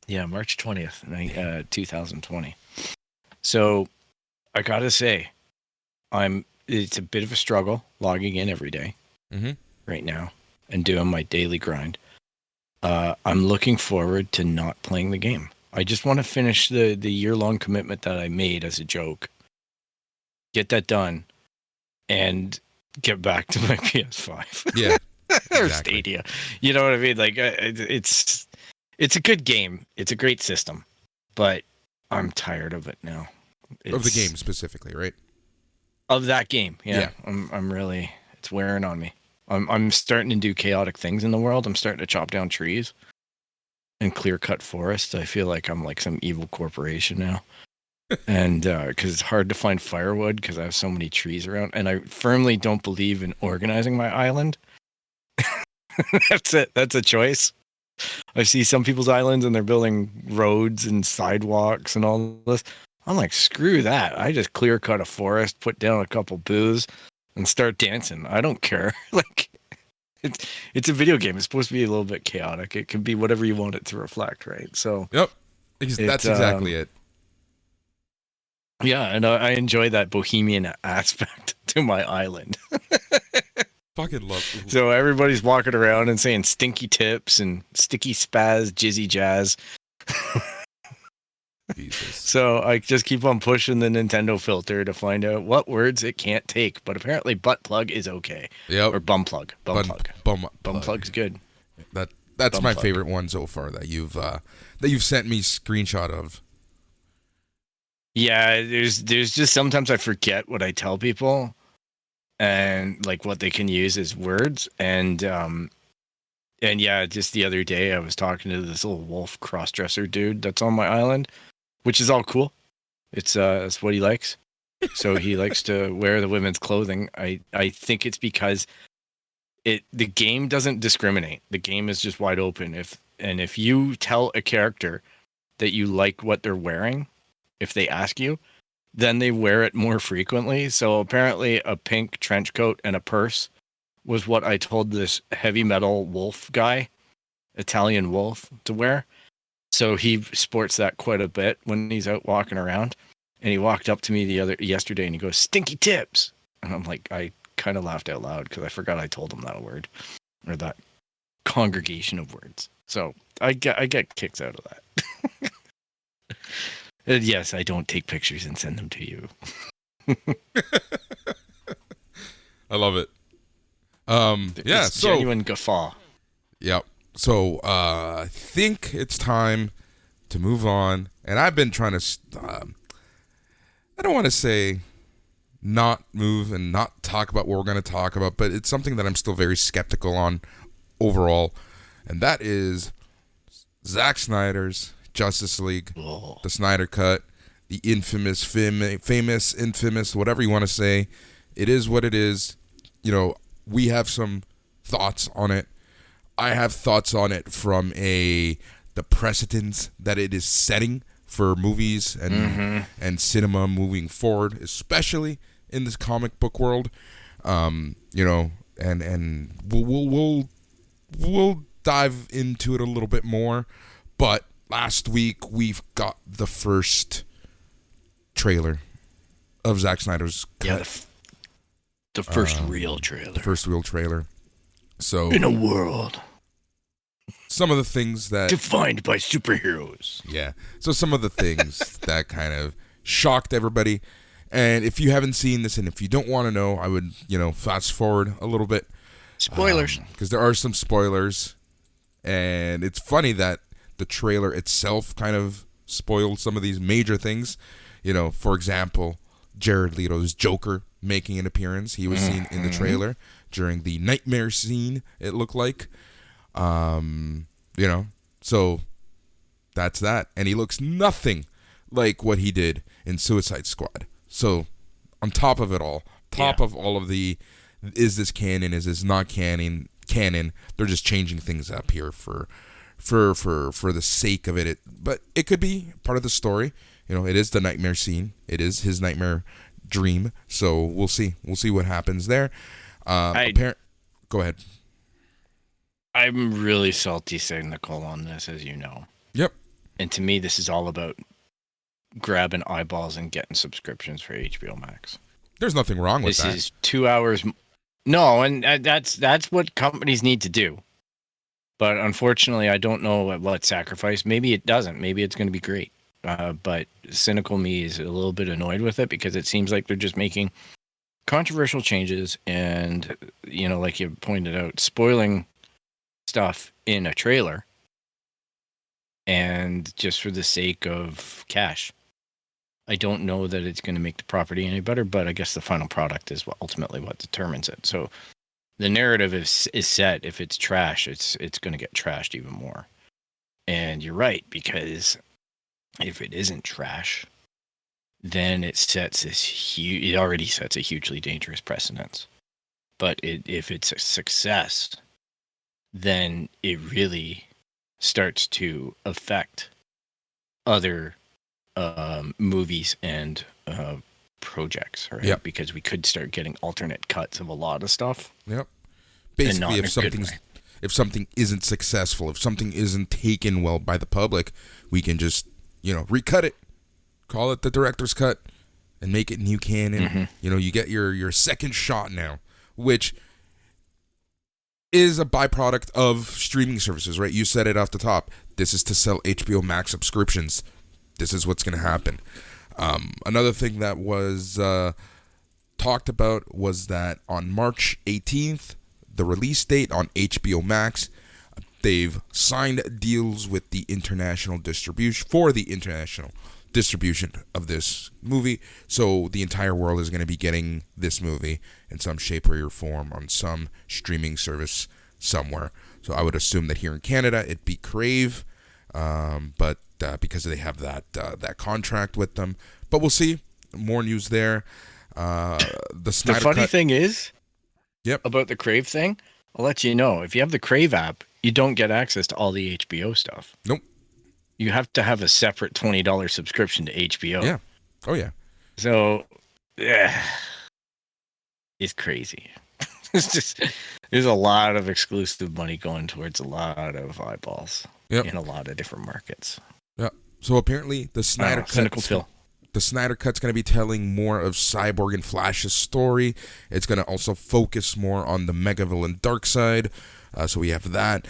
yeah, March 20th, 2020. So, I gotta say, it's a bit of a struggle logging in every day right now and doing my daily grind. I'm looking forward to not playing the game. I just want to finish the year-long commitment that I made as a joke. Get that done and get back to my PS5. Yeah. Or Stadia. You know what I mean? Like, it's a good game. It's a great system, but I'm tired of it now. Of the game specifically, right? Of that game, yeah. I'm really, it's wearing on me. I'm starting to do chaotic things in the world. I'm starting to chop down trees and clear cut forests. I feel like I'm like some evil corporation now. And because it's hard to find firewood because I have so many trees around, and I firmly don't believe in organizing my island. That's it. That's a choice. I see some people's islands and they're building roads and sidewalks and all this. I'm like, screw that. I just clear cut a forest, put down a couple booths, and start dancing. I don't care. Like, it's a video game. It's supposed to be a little bit chaotic. It can be whatever you want it to reflect, right? So yep, that's exactly it. Yeah, and I enjoy that bohemian aspect to my island. Fucking love. So everybody's walking around and saying stinky tips and sticky spaz, jizzy jazz. Jesus. So I just keep on pushing the Nintendo filter to find out what words it can't take. But apparently butt plug is okay. Yep. Or bum plug. Bum plug. Plug's good. That's bum my plug. favorite one so far that you've sent me screenshot of. Yeah, there's just sometimes I forget what I tell people and like what they can use as words. And yeah, just the other day I was talking to this little wolf crossdresser dude that's on my island, which is all cool. It's what he likes. So he likes to wear the women's clothing. I think it's because the game doesn't discriminate. The game is just wide open. If you tell a character that you like what they're wearing, if they ask you, then they wear it more frequently. So apparently a pink trench coat and a purse was what I told this heavy metal wolf guy, Italian wolf, to wear. So he sports that quite a bit when he's out walking around. And he walked up to me yesterday and he goes, "Stinky tips." And I'm like, I kind of laughed out loud because I forgot I told him that word, or that congregation of words. So I get kicks out of that. And yes, I don't take pictures and send them to you. I love it. It's genuine guffaw. Yep. So I think it's time to move on. And I've been trying to, I don't want to say not move and not talk about what we're going to talk about, but it's something that I'm still very skeptical on overall. And that is Zack Snyder's Justice League, the Snyder Cut, the infamous, whatever you want to say. It is what it is. You know, we have some thoughts on it. I have thoughts on it from the precedents that it is setting for movies and cinema moving forward, especially in this comic book world. You know, and we'll dive into it a little bit more, but last week we've got the first trailer of Zack Snyder's cut. Yeah, the first real trailer. The first real trailer. So in a world some of the things that defined by superheroes. Yeah. So some of the things that kind of shocked everybody. And if you haven't seen this and if you don't want to know, I would, fast forward a little bit. Spoilers. Because there are some spoilers. And it's funny that the trailer itself kind of spoiled some of these major things. You know, for example, Jared Leto's Joker making an appearance. He was seen in the trailer during the nightmare scene, it looked like. You know, so that's that. And he looks nothing like what he did in Suicide Squad. So on top of it all, of all of the, is this canon, is this not canon, they're just changing things up here for the sake of it. But it could be part of the story. You know, it is the nightmare scene. It is his nightmare dream. So we'll see. We'll see what happens there. Go ahead. I'm really salty cynical on this, as you know. Yep. And to me, this is all about grabbing eyeballs and getting subscriptions for HBO Max. There's nothing wrong with that. This is 2 hours. No, and that's what companies need to do. But unfortunately, I don't know what sacrifice. Maybe it doesn't. Maybe it's going to be great. But cynical me is a little bit annoyed with it because it seems like they're just making controversial changes and, you know, like you pointed out, spoiling stuff in a trailer and just for the sake of cash. I don't know that it's going to make the property any better, but I guess the final product is ultimately what determines it. So the narrative is set. If it's trash, it's going to get trashed even more. And you're right, because if it isn't trash, then it sets it already sets a hugely dangerous precedence. But if it's a success, then it really starts to affect other movies and projects, right? Yep. Because we could start getting alternate cuts of a lot of stuff. Yep. Basically, if something isn't successful, if something isn't taken well by the public, we can just, you know, recut it, call it the director's cut, and make it new canon. Mm-hmm. You know, you get your second shot now, which is a byproduct of streaming services, right? You said it off the top. This is to sell HBO Max subscriptions. This is what's going to happen. Another thing that was talked about was that on March 18th, the release date on HBO Max, they've signed deals with the international distribution of this movie. So the entire world is going to be getting this movie in some shape or form on some streaming service somewhere. So I would assume that here in Canada it'd be Crave, but because they have that contract with them. But we'll see. More news there. The funny thing is, yep, about the Crave thing, I'll let you know. If you have the Crave app, you don't get access to all the HBO stuff. Nope. You have to have a separate $20 subscription to HBO. Yeah. Oh, yeah. So, yeah, it's crazy. It's just, there's a lot of exclusive money going towards a lot of eyeballs in a lot of different markets. Yeah. So apparently the Snyder Cut. Cynical Phil. The Snyder Cut's going to be telling more of Cyborg and Flash's story. It's going to also focus more on the mega villain Darkseid. So we have that.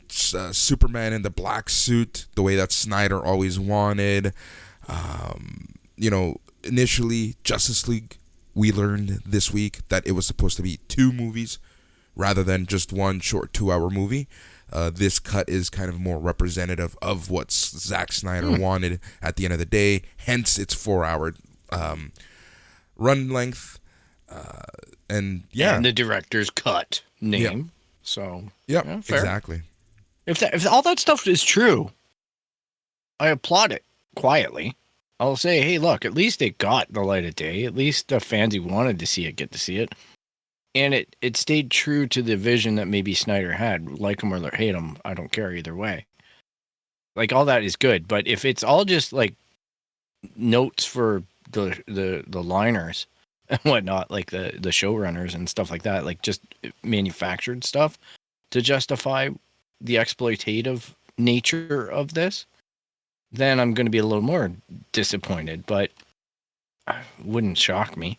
Superman in the black suit, the way that Snyder always wanted. Initially, Justice League, we learned this week that it was supposed to be 2 movies rather than just one short 2-hour movie. This cut is kind of more representative of what Zack Snyder wanted at the end of the day. Hence, it's 4-hour run length. And the director's cut name. Yep. So fair. Exactly. If all that stuff is true, I applaud it quietly. I'll say, hey, look, at least it got the light of day. At least the fans who wanted to see it get to see it. And it stayed true to the vision that maybe Snyder had. Like him or hate him, I don't care either way. Like, all that is good. But if it's all just, like, notes for the liners and whatnot, like the showrunners and stuff like that, like just manufactured stuff to justify the exploitative nature of this, then I'm going to be a little more disappointed, but it wouldn't shock me.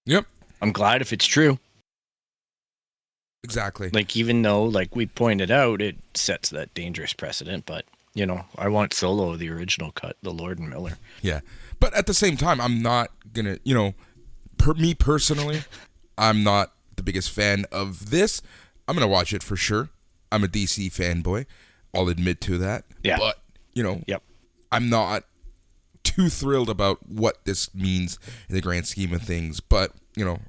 Yep. I'm glad if it's true. Exactly. Like, even though, like we pointed out, it sets that dangerous precedent, but, you know, I want Solo, the original cut, the Lord and Miller. Yeah. But at the same time, I'm not going to, me personally, I'm not the biggest fan of this. I'm going to watch it for sure. I'm a DC fanboy. I'll admit to that. Yeah. But, Yep. I'm not too thrilled about what this means in the grand scheme of things. But,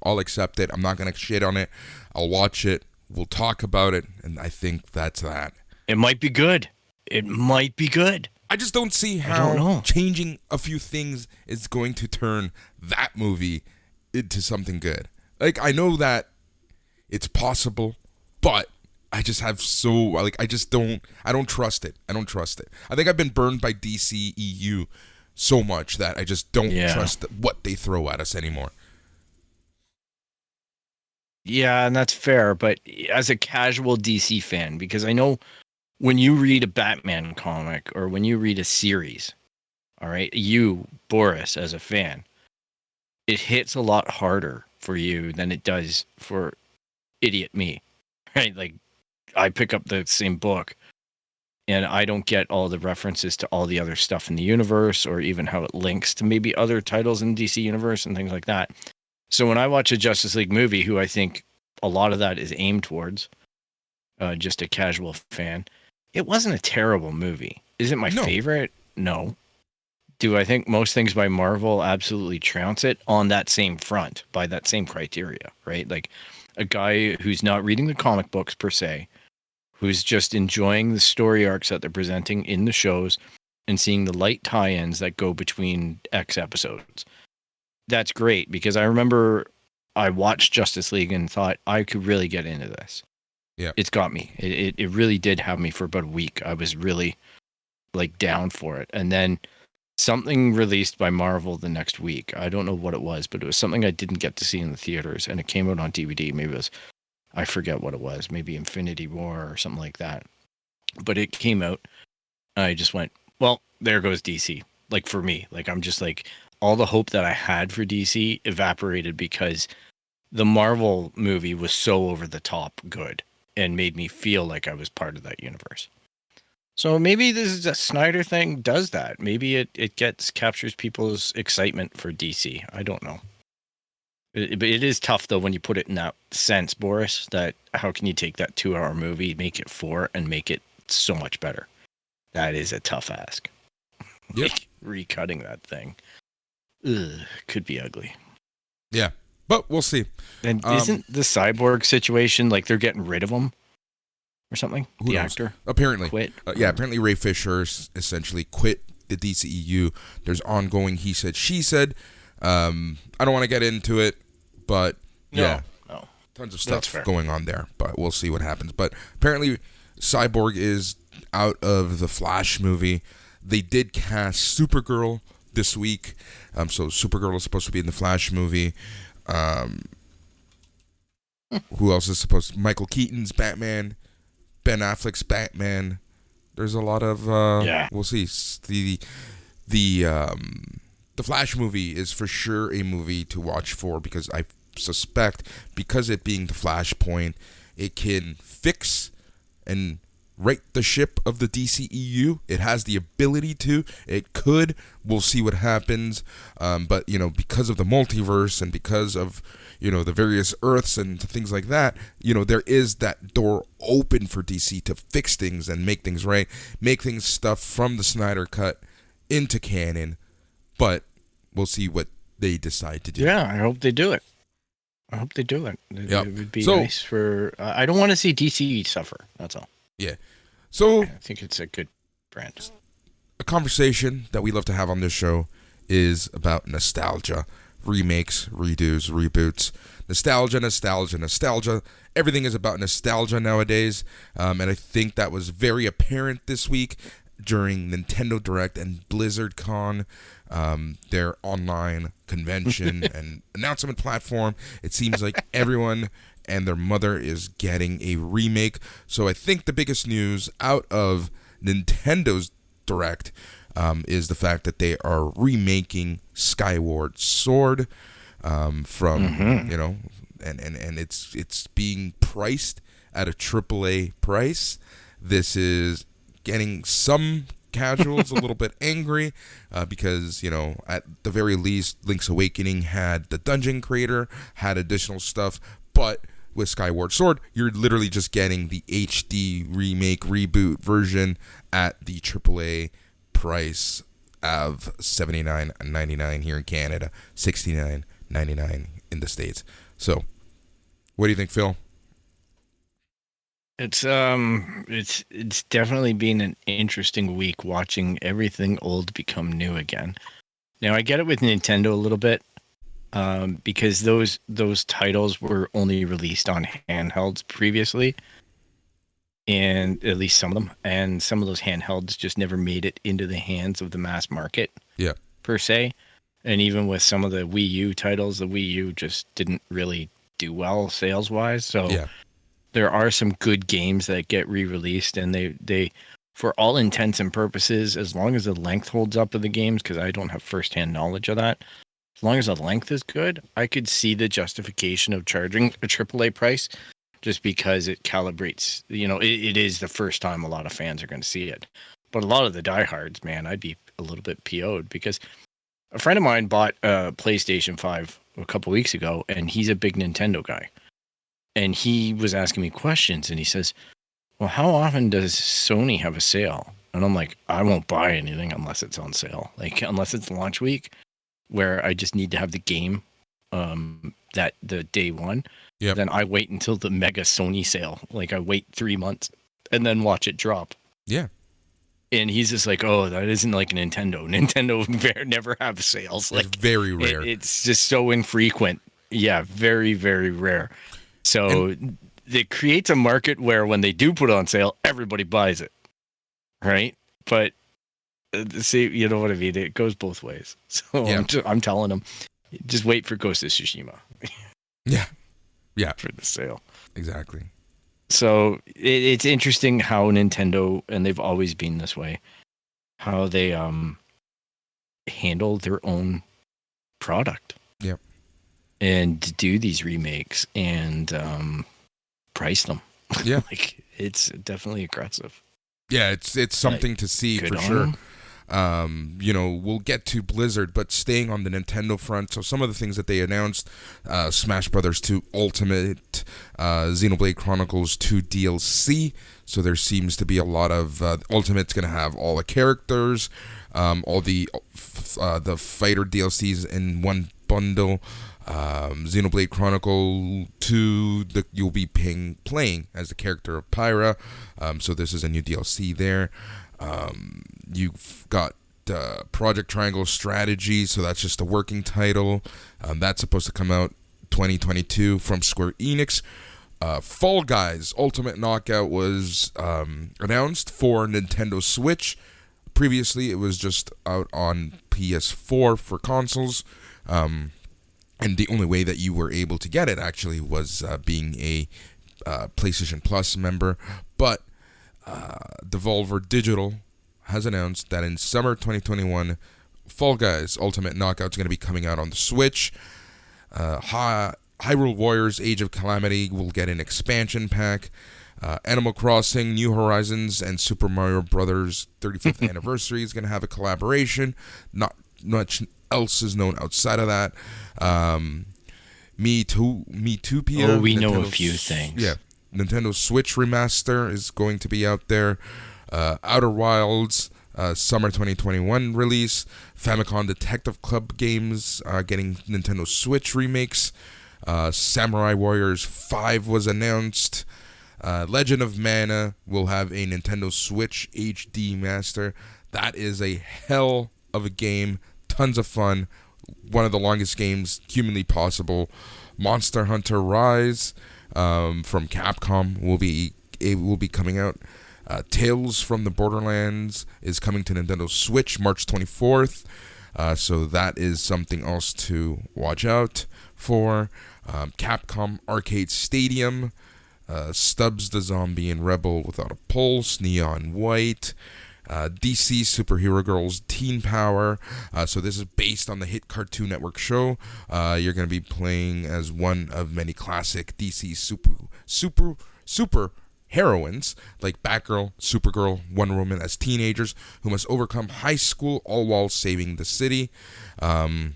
I'll accept it. I'm not going to shit on it. I'll watch it. We'll talk about it. And I think that's that. It might be good. It might be good. I just don't see I don't how know. changing a few things is going to turn that movie into something good. Like, I know that it's possible, but I just have I don't trust it. I think I've been burned by DCEU so much that I just don't trust what they throw at us anymore. Yeah, and that's fair. But as a casual DC fan, because I know when you read a Batman comic or when you read a series, all right, you, Boris, as a fan, it hits a lot harder for you than it does for idiot me, right? Like, I pick up the same book and I don't get all the references to all the other stuff in the universe or even how it links to maybe other titles in DC universe and things like that. So when I watch a Justice League movie, who I think a lot of that is aimed towards just a casual fan, it wasn't a terrible movie. Is it my favorite? No. Do I think most things by Marvel absolutely trounce it on that same front, by that same criteria, right? Like a guy who's not reading the comic books per se, who's just enjoying the story arcs that they're presenting in the shows and seeing the light tie-ins that go between X episodes. That's great, because I remember I watched Justice League and thought I could really get into this. Yeah. It's got me. It really did have me for about a week. I was really down for it. And then something released by Marvel the next week. I don't know what it was, but it was something I didn't get to see in the theaters, and it came out on DVD. Maybe it was, I forget what it was, maybe Infinity War or something like that. But it came out. I just went, well, there goes DC. Like, for me, I'm just all the hope that I had for DC evaporated because the Marvel movie was so over the top good and made me feel like I was part of that universe. So maybe this is a Snyder thing, does that. Maybe it captures people's excitement for DC. I don't know. But it is tough, though, when you put it in that sense, Boris, that how can you take that 2-hour movie, make it 4, and make it so much better? That is a tough ask. Yep. Recutting that thing. Ugh, could be ugly. Yeah, but we'll see. And isn't the Cyborg situation they're getting rid of him or something? Who knows? Actor apparently quit. Apparently Ray Fisher essentially quit the DCEU. There's ongoing he said, she said. I don't want to get into it, but No. tons of stuff going on there. But we'll see what happens. But apparently Cyborg is out of the Flash movie. They did cast Supergirl this week. So Supergirl is supposed to be in the Flash movie. Who else is supposed to? Michael Keaton's Batman. Ben Affleck's Batman. There's a lot of we'll see. The Flash movie is for sure a movie to watch for, because I suspect, because it being the Flashpoint, it can fix and right the ship of the DCEU. It has the ability to. It could. We'll see what happens. But because of the multiverse and because of the various Earths and things like that, there is that door open for DC to fix things and make things right, make things stuff from the Snyder Cut into canon. But we'll see what they decide to do. Yeah, I hope they do it. It would be nice for... I don't want to see DC suffer. That's all. Yeah. So I think it's a good brand. A conversation that we love to have on this show is about nostalgia. Remakes, redos, reboots. Nostalgia. Everything is about nostalgia nowadays. And I think that was very apparent this week during Nintendo Direct and Blizzard Con, their online convention and announcement platform. It seems like everyone and their mother is getting a remake. So I think the biggest news out of Nintendo's Direct is the fact that they are remaking Skyward Sword from, and it's being priced at a AAA price. This is getting some casuals a little bit angry because, at the very least, Link's Awakening had the dungeon creator, had additional stuff, but with Skyward Sword, you're literally just getting the HD remake reboot version at the AAA price of $79.99 here in Canada, $69.99 in the States. So, what do you think, Phil? It's definitely been an interesting week watching everything old become new again. Now I get it with Nintendo a little bit, because those titles were only released on handhelds previously, and at least some of them, and some of those handhelds just never made it into the hands of the mass market. Yeah. Per se, and even with some of the Wii U titles, the Wii U just didn't really do well sales wise. So Yeah. there are some good games that get re-released, and they for all intents and purposes, as long as the length holds up of the games, because I don't have firsthand knowledge of that, as long as the length is good, I could see the justification of charging a AAA price, just because it calibrates, it is the first time a lot of fans are going to see it. But a lot of the diehards, man, I'd be a little bit PO'd, because a friend of mine bought a PlayStation 5 a couple weeks ago, and he's a big Nintendo guy. And he was asking me questions, and he says, well, how often does Sony have a sale? And I'm like, I won't buy anything unless it's on sale. Like, unless it's launch week, where I just need to have the game that the day one. Yep. Then I wait until the mega Sony sale. Like, I wait 3 months and then watch it drop. Yeah. And he's just like, oh, that isn't like a Nintendo. Nintendo never have sales. Like, It's very rare. It's just so infrequent. Yeah, very, very rare. So it creates a market where when they do put it on sale, everybody buys it, right? But see, you know what I mean? It goes both ways. So Yeah. I'm telling them, just wait for Ghost of Tsushima. Yeah. Yeah. For the sale. Exactly. So it's interesting how Nintendo, and they've always been this way, how they handle their own product. Yep. And do these remakes and price them. Yeah. Like, it's definitely aggressive. Yeah, it's something to see Good for on sure. them. We'll get to Blizzard, but staying on the Nintendo front, so some of the things that they announced, Smash Brothers 2 Ultimate, Xenoblade Chronicles 2 DLC, so there seems to be a lot of, Ultimate's going to have all the characters, all the fighter DLCs in one bundle, Xenoblade Chronicle 2, you'll be playing as the character of Pyra, so this is a new DLC there. You've got Project Triangle Strategy, so that's just a working title. That's supposed to come out 2022 from Square Enix. Fall Guys Ultimate Knockout was announced for Nintendo Switch. Previously, it was just out on PS4 for consoles. And the only way that you were able to get it, actually, was being a PlayStation Plus member. But Devolver Digital has announced that in summer 2021, Fall Guys Ultimate Knockout is going to be coming out on the Switch. Hyrule Warriors Age of Calamity will get an expansion pack. Animal Crossing, New Horizons, and Super Mario Brothers 35th Anniversary is going to have a collaboration. Not much else is known outside of that. Miitopia. Oh, we know a few things. Yeah. Nintendo Switch Remaster is going to be out there. Outer Wilds, summer 2021 release. Famicom Detective Club games getting Nintendo Switch remakes. Samurai Warriors 5 was announced. Legend of Mana will have a Nintendo Switch HD Master. That is a hell of a game. Tons of fun. One of the longest games humanly possible. Monster Hunter Rise from Capcom will be coming out. Tales from the Borderlands is coming to Nintendo Switch March 24th. So that is something else to watch out for. Capcom Arcade Stadium. Stubbs the Zombie and Rebel Without a Pulse. Neon White. DC Superhero Girls Teen Power. So this is based on the hit Cartoon Network show. You're going to be playing as one of many classic DC super heroines like Batgirl, Supergirl, Wonder Woman as teenagers who must overcome high school all while saving the city. So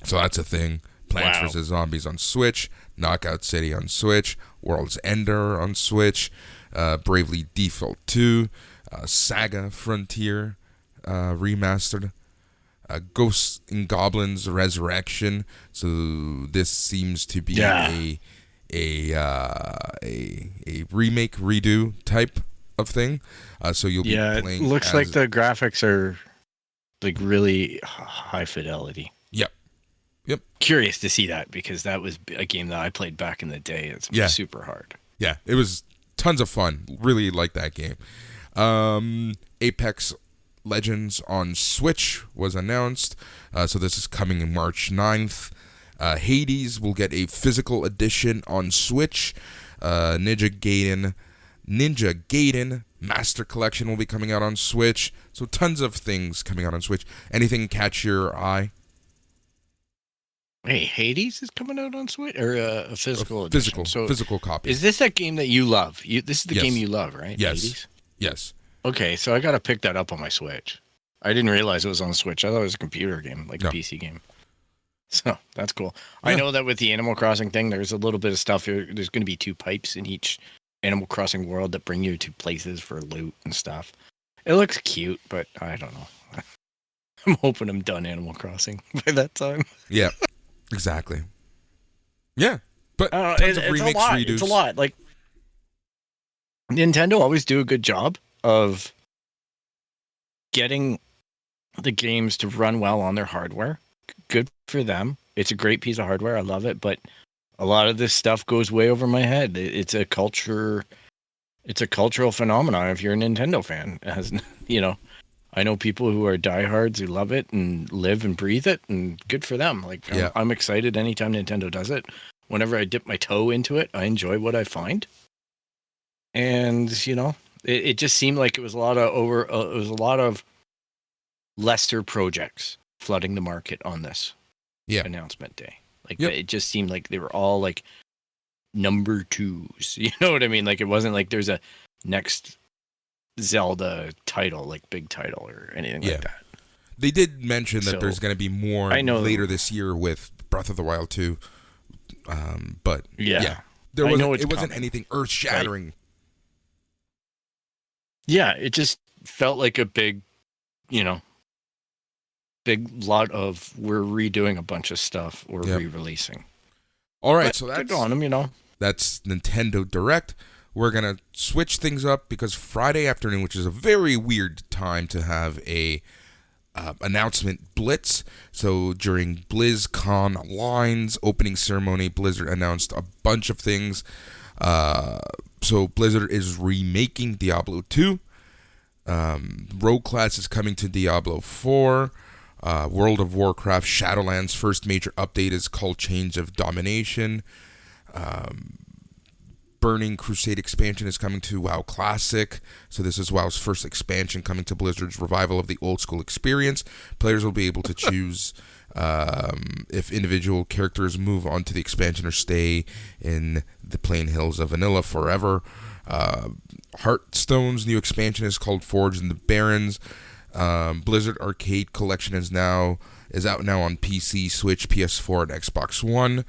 that's a thing. Plants Wow. vs. Zombies on Switch, Knockout City on Switch, World's Ender on Switch, Bravely Default 2, Saga Frontier remastered, Ghosts and Goblins Resurrection. So this seems to be a remake, redo type of thing. So you'll be playing. It looks like the graphics are like really high fidelity. Yep. Curious to see that because that was a game that I played back in the day. It's super hard. Yeah, it was tons of fun. Really like that game. Apex Legends on Switch was announced. So this is coming in March 9th. Hades will get a physical edition on Switch. Ninja Gaiden Master Collection will be coming out on Switch. So tons of things coming out on Switch. Anything catch your eye? Hey, Hades is coming out on Switch or a physical edition. Physical copy. Is this that game that you love? This is the Yes. game you love, right? Yes. Hades? Yes. Okay, so I got to pick that up on my Switch. I didn't realize it was on Switch. I thought it was a computer game, like a PC game. So that's cool. Yeah. I know that with the Animal Crossing thing, there's a little bit of stuff here. There's going to be 2 pipes in each Animal Crossing world that bring you to places for loot and stuff. It looks cute, but I don't know. I'm hoping I'm done Animal Crossing by that time. Yeah. Exactly. Yeah, but It's a lot. redos. It's a lot. Like Nintendo always do a good job of getting the games to run well on their hardware. Good for them. It's a great piece of hardware. I love it, but a lot of this stuff goes way over my head. It's a culture. It's a cultural phenomenon. If you're a Nintendo fan, as you know. I know people who are diehards who love it and live and breathe it, and good for them. Like, I'm excited anytime Nintendo does it. Whenever I dip my toe into it, I enjoy what I find. And it just seemed like it was a lot of lesser projects flooding the market on this announcement day. Like it just seemed like they were all like number 2s. You know what I mean? Like it wasn't like there's a next Zelda title, like big title or anything like that. They did mention that there's going to be more later this year with Breath of the Wild 2. But it wasn't anything earth-shattering. Right. Yeah, it just felt like a big lot of we're redoing a bunch of stuff or re-releasing. All right, but so that's good on them, That's Nintendo Direct. We're going to switch things up because Friday afternoon, which is a very weird time to have a announcement blitz. So during BlizzCon Line's opening ceremony, Blizzard announced a bunch of things. So Blizzard is remaking Diablo 2. Rogue Class is coming to Diablo 4. World of Warcraft Shadowlands' first major update is called Change of Domination. Burning Crusade expansion is coming to WoW Classic. So this is WoW's first expansion coming to Blizzard's revival of the old school experience. Players will be able to choose if individual characters move on to the expansion or stay in the plain hills of vanilla forever. Hearthstone's new expansion is called Forged in the Barrens. Blizzard Arcade Collection is out now on PC, Switch, PS4, and Xbox One.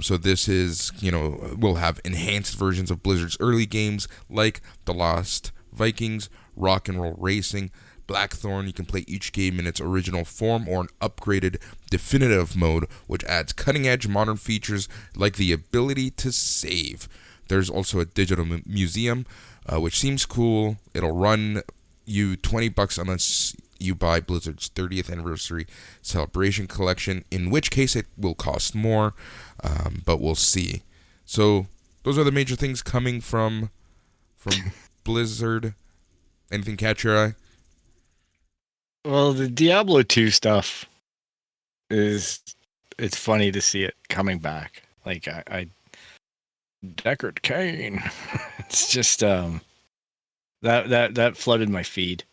So this is, we'll have enhanced versions of Blizzard's early games like The Lost Vikings, Rock and Roll Racing, Blackthorn. You can play each game in its original form or an upgraded definitive mode, which adds cutting-edge modern features like the ability to save. There's also a digital museum, which seems cool. It'll run you $20 unless you buy Blizzard's 30th anniversary celebration collection, in which case it will cost more, but we'll see. So those are the major things coming from Blizzard. Anything catch your eye? Well, the Diablo 2 stuff it's funny to see it coming back. Like I Deckard Cain. It's just that flooded my feed.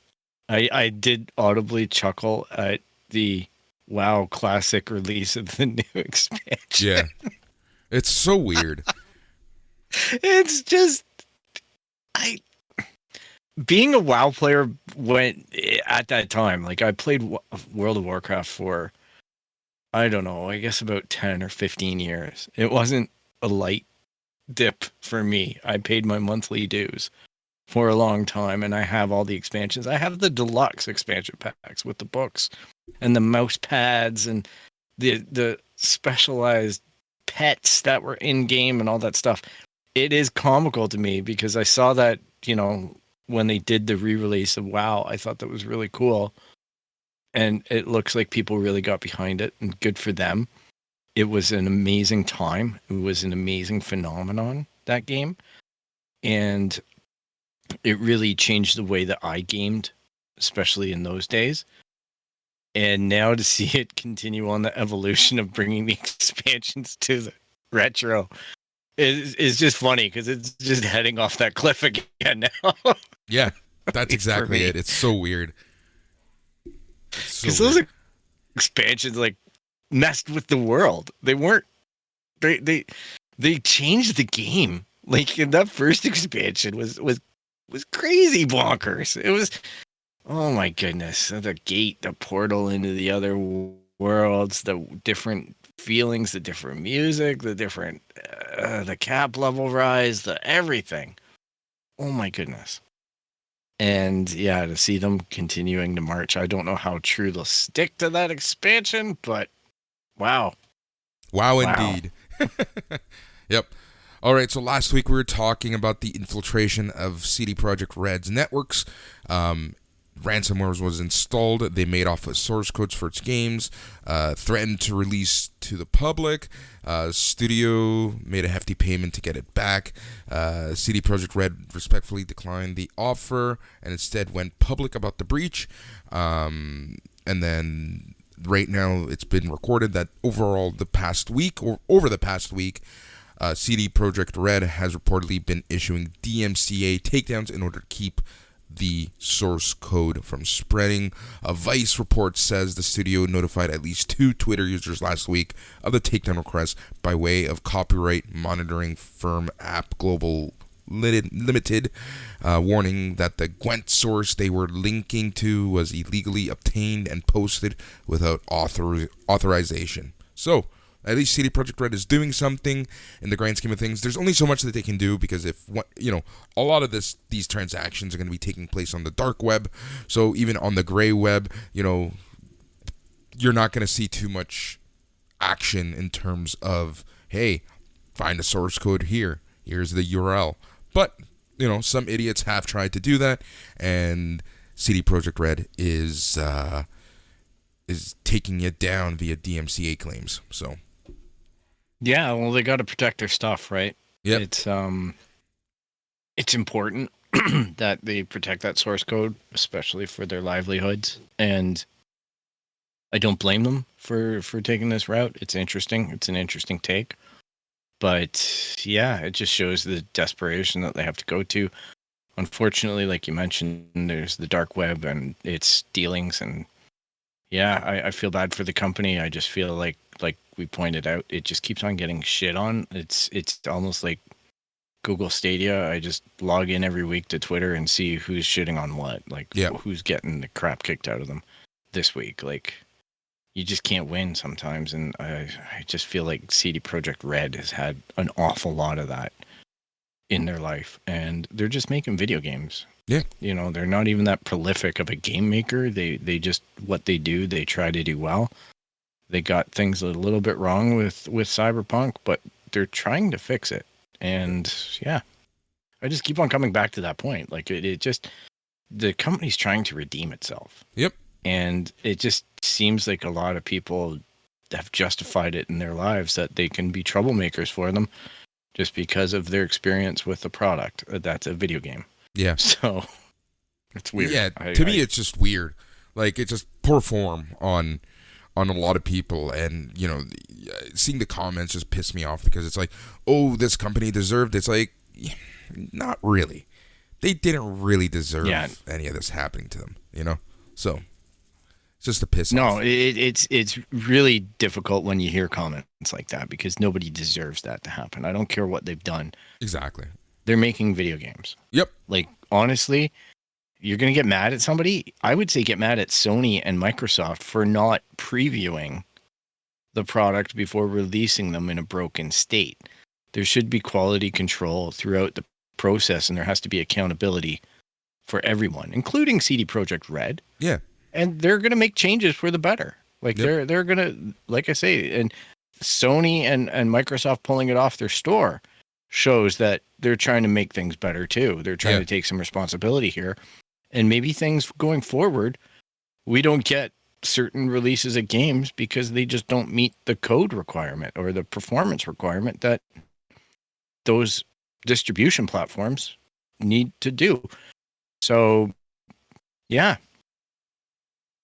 I did audibly chuckle at the WoW Classic release of the new expansion. Yeah. It's so weird. It's just being a WoW player at that time, like I played World of Warcraft for I don't know, I guess about 10 or 15 years. It wasn't a light dip for me. I paid my monthly dues for a long time, and I have all the expansions. I have the deluxe expansion packs with the books and the mouse pads and the specialized pets that were in game and all that stuff. It is comical to me because I saw that, when they did the re-release of WoW, I thought that was really cool. And it looks like people really got behind it, and good for them. It was an amazing time. It was an amazing phenomenon, that game. And it really changed the way that I gamed, especially in those days. And now to see it continue on the evolution of bringing the expansions to the retro is just funny because it's just heading off that cliff again now. Yeah, that's exactly it. It's so weird. Because those expansions like messed with the world. They weren't. They changed the game. Like in that first expansion was crazy bonkers. It was, oh my goodness, the gate, the portal into the other worlds, the different feelings, the different music, the different the cap level rise, the everything. Oh my goodness. And yeah, to see them continuing to march, I don't know how true they'll stick to that expansion, but wow. Wow, indeed. Yep. All right, so last week we were talking about the infiltration of CD Projekt Reds networks. Ransomware was installed. They made off with source codes for its games, threatened to release to the public. Studio made a hefty payment to get it back. CD Projekt Red respectfully declined the offer and instead went public about the breach. And then right now it's been recorded that over the past week, CD Projekt Red has reportedly been issuing DMCA takedowns in order to keep the source code from spreading. A Vice report says the studio notified at least 2 Twitter users last week of the takedown request by way of copyright monitoring firm App Global Limited, warning that the Gwent source they were linking to was illegally obtained and posted without authorization. So, at least CD Projekt Red is doing something in the grand scheme of things. There's only so much that they can do because a lot of these transactions are going to be taking place on the dark web. So even on the gray web, you're not going to see too much action in terms of, hey, find a source code here. Here's the URL. But, some idiots have tried to do that, and CD Projekt Red is taking it down via DMCA claims. So. Yeah, well, they got to protect their stuff, right? Yeah. It's important that they protect that source code, especially for their livelihoods. And I don't blame them for taking this route. It's interesting. It's an interesting take. But yeah, it just shows the desperation that they have to go to. Unfortunately, like you mentioned, there's the dark web and its dealings, and yeah, I feel bad for the company. I just feel like we pointed out, it just keeps on getting shit on. It's almost like Google Stadia. I just log in every week to Twitter and see who's shitting on what. Like, who's getting the crap kicked out of them this week. Like, you just can't win sometimes. And I just feel like CD Projekt Red has had an awful lot of that in their life. And they're just making video games. Yeah. They're not even that prolific of a game maker. They just, what they do, they try to do well. They got things a little bit wrong with Cyberpunk, but they're trying to fix it. And yeah, I just keep on coming back to that point. Like it just, the company's trying to redeem itself. Yep. And it just seems like a lot of people have justified it in their lives that they can be troublemakers for them just because of their experience with the product. That's a video game. Yeah. So it's weird. Yeah. To me, it's just weird. Like, it's just poor form on a lot of people, and seeing the comments just piss me off because it's like, oh, this company deserved it. It's like, not really. They didn't really deserve any of this happening to them, So it's just a piss off. No, it's really difficult when you hear comments like that because nobody deserves that to happen. I don't care what they've done. Exactly. They're making video games. Yep. Like, honestly, you're going to get mad at somebody. I would say get mad at Sony and Microsoft for not previewing the product before releasing them in a broken state. There should be quality control throughout the process, and there has to be accountability for everyone, including CD Projekt Red. Yeah. And they're going to make changes for the better. Like they're going to, like I say, and Sony and Microsoft pulling it off their store shows that they're trying to make things better too. They're trying to take some responsibility here. And maybe things going forward, we don't get certain releases of games because they just don't meet the code requirement or the performance requirement that those distribution platforms need to do. So, yeah,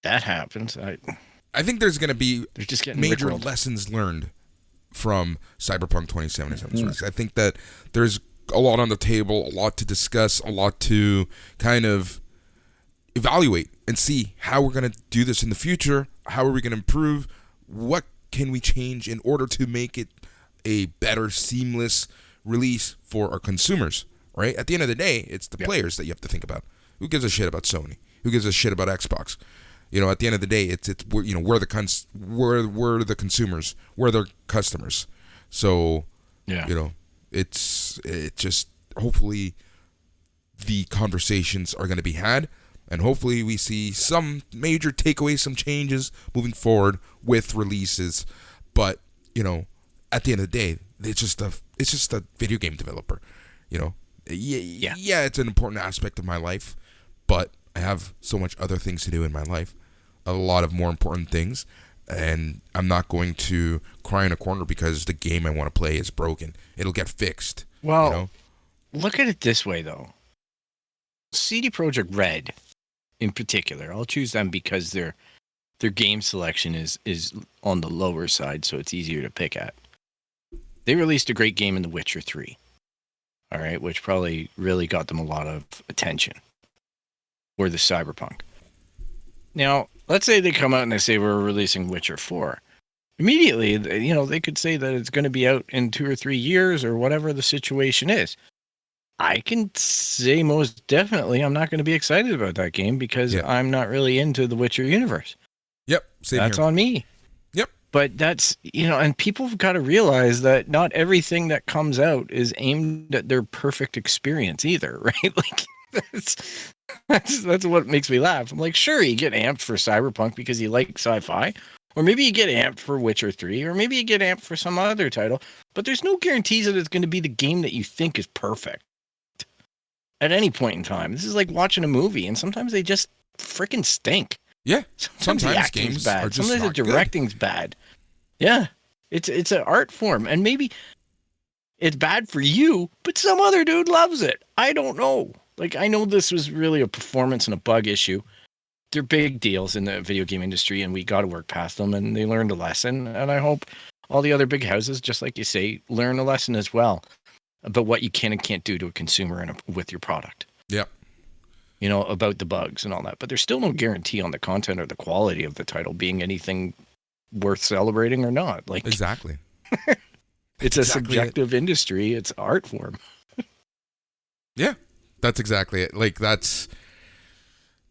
that happens. I think there's going to be just getting major rickrolled. lessons learned from Cyberpunk 2077. I think that there's a lot on the table, a lot to discuss, a lot to kind of evaluate and see how we're going to do this in the future. How are we going to improve? What can we change in order to make it a better, seamless release for our consumers, right? At the end of the day, it's the players that you have to think about. Who gives a shit about Sony? Who gives a shit about Xbox? You know, at the end of the day, we're the consumers, we're the customers. So, you know, it just hopefully the conversations are going to be had, and hopefully we see some major takeaways, some changes moving forward with releases. But you know, at the end of the day, it's just a video game developer. You know, yeah, it's an important aspect of my life, but I have so much other things to do in my life. A lot of more important things, and I'm not going to cry in a corner because the game I want to play is broken. It'll get fixed. Well, you know? Look at it this way, though. CD Projekt Red, in particular, I'll choose them because their game selection is on the lower side, so it's easier to pick at. They released a great game in The Witcher 3, all right, which probably really got them a lot of attention, or the Cyberpunk. Now, let's say they come out and they say we're releasing Witcher 4. Immediately, you know, they could say that it's going to be out in 2 or 3 years or whatever the situation is. I can say most definitely I'm not going to be excited about that game because I'm not really into the Witcher universe. Yep, same That's here. on me. Yep. But that's, you know, and people have got to realize that not everything that comes out is aimed at their perfect experience either, right? Like, that's what makes me laugh. I'm like, sure, you get amped for Cyberpunk because you like sci-fi, or maybe you get amped for Witcher 3, or maybe you get amped for some other title, but there's no guarantees that it's going to be the game that you think is perfect at any point in time. This is like watching a movie, and sometimes they just freaking stink. Yeah, Sometimes the acting's games bad. are just Sometimes not the directing's bad. Yeah, it's an art form, and maybe it's bad for you, but some other dude loves it. I don't know. Like, I know this was really a performance and a bug issue. They're big deals in the video game industry, and we got to work past them, and they learned a lesson. And I hope all the other big houses, just like you say, learn a lesson as well about what you can and can't do to a consumer and with your product. Yep. You know, about the bugs and all that. But there's still no guarantee on the content or the quality of the title being anything worth celebrating or not. Like, Exactly. It's a subjective industry. It's art form. Yeah, that's exactly it. Like, that's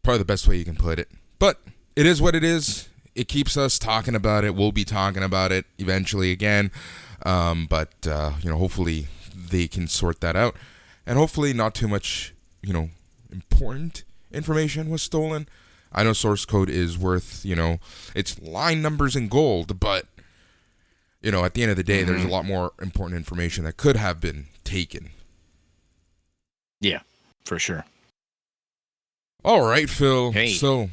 probably the best way you can put it. But it is what it is. It keeps us talking about it. We'll be talking about it eventually again. But you know, hopefully they can sort that out. And hopefully not too much, you know, important information was stolen. I know source code is worth, you know, it's line numbers in gold, but, you know, at the end of the day, there's a lot more important information that could have been taken. Yeah, for sure. All right, Phil. Hey. So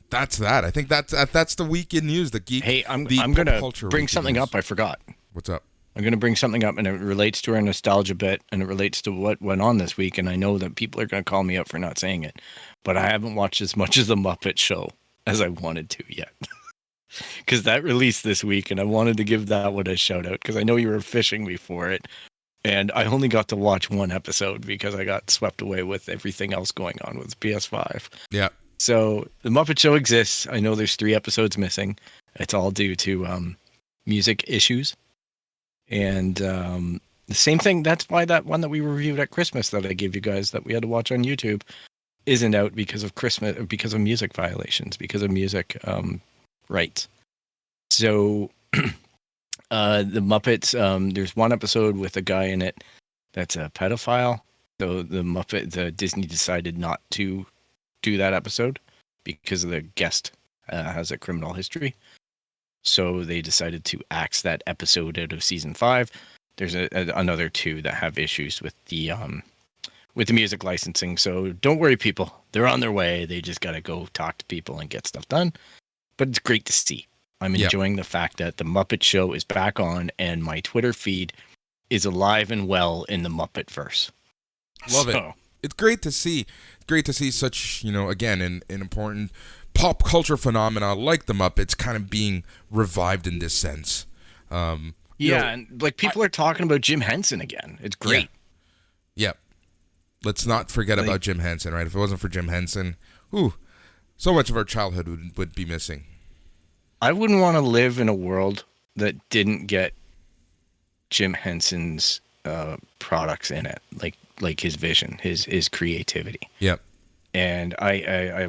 that's that. I think that's the week in news, the geek. Hey, I'm the going pop to culture bring week in something news. up I forgot. What's up? I'm going to bring something up, and it relates to our nostalgia bit, and it relates to what went on this week, and I know that people are going to call me up for not saying it, but I haven't watched as much of the Muppet Show as I wanted to yet. Because that released this week, and I wanted to give that one a shout-out, because I know you were fishing me for it, and I only got to watch one episode because I got swept away with everything else going on with PS5. Yeah. So the Muppet Show exists. I know there's 3 episodes missing. It's all due to music issues. And the same thing, that's why that one that we reviewed at Christmas that I gave you guys that we had to watch on YouTube isn't out because of Christmas, because of music violations, because of music rights. So The Muppets. There's one episode with a guy in it that's a pedophile. So the Disney decided not to do that episode because the guest has a criminal history. So they decided to axe that episode out of season 5. There's another 2 that have issues with the music licensing. So don't worry, people. They're on their way. They just got to go talk to people and get stuff done. But it's great to see. I'm enjoying the fact that the Muppet Show is back on and my Twitter feed is alive and well in the Muppetverse. Love it. It's great to see. It's great to see such, again, an important pop culture phenomena like the Muppets kind of being revived in this sense. And like people are talking about Jim Henson again. It's great. Yeah. Let's not forget about Jim Henson, right? If it wasn't for Jim Henson, so much of our childhood would be missing. I wouldn't want to live in a world that didn't get Jim Henson's products in it, like his vision, his creativity. Yep. And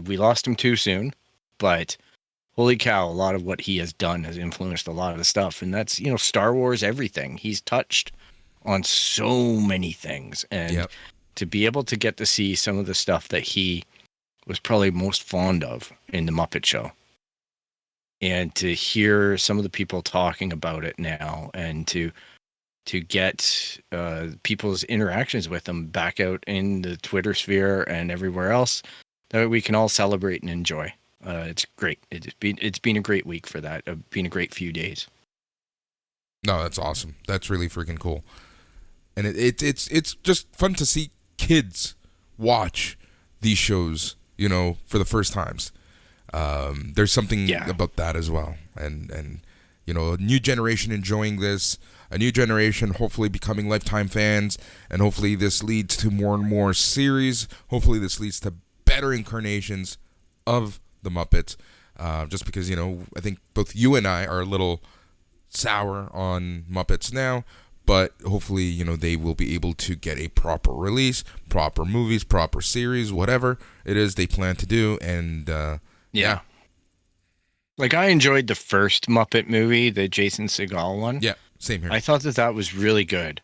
we lost him too soon, but holy cow, a lot of what he has done has influenced a lot of the stuff. And that's, Star Wars, everything. He's touched on so many things. And to be able to get to see some of the stuff that he was probably most fond of in the Muppet Show, and to hear some of the people talking about it now, and to get people's interactions with them back out in the Twitter sphere and everywhere else, that we can all celebrate and enjoy. It's great. It's been a great week for that. It's been a great few days. No, that's awesome. That's really freaking cool. And it's just fun to see kids watch these shows, for the first times. There's something about that as well. And a new generation enjoying this, a new generation hopefully becoming lifetime fans, and hopefully this leads to more and more series. Hopefully this leads to better incarnations of the Muppets. Just because, I think both you and I are a little sour on Muppets now, but hopefully, they will be able to get a proper release, proper movies, proper series, whatever it is they plan to do. And yeah. Like, I enjoyed the first Muppet movie, the Jason Segel one. Yeah, same here. I thought that was really good.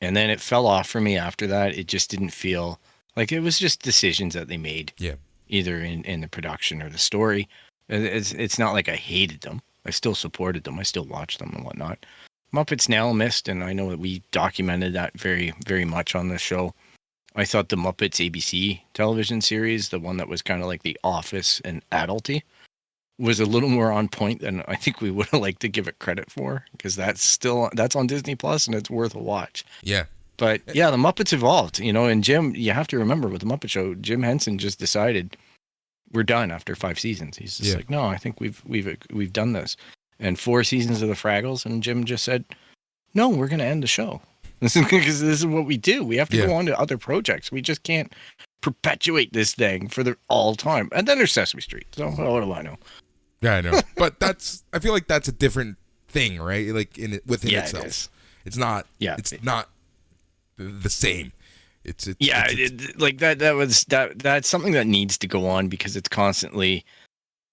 And then it fell off for me after that. It just didn't feel like, it was just decisions that they made. Yeah. Either in the production or the story. It's not like I hated them. I still supported them. I still watched them and whatnot. Muppets Now missed, and I know that we documented that very, very much on the show. I thought the Muppets ABC television series, the one that was kind of like The Office and adulty, was a little more on point than I think we would have liked to give it credit for, because that's on Disney Plus and it's worth a watch. Yeah. But yeah, the Muppets evolved, and Jim, you have to remember with the Muppet Show, Jim Henson just decided we're done after 5 seasons. He's just like, no, I think we've done this. And 4 seasons of the Fraggles, and Jim just said, no, we're going to end the show. Because this is what we do. We have to go on to other projects. We just can't perpetuate this thing for all time. And then there's Sesame Street. So what do I know? Yeah, I know. But I feel like that's a different thing, right? Like within itself. It is. It's not. Yeah. It's not the same. It's like that's something that needs to go on, because it's constantly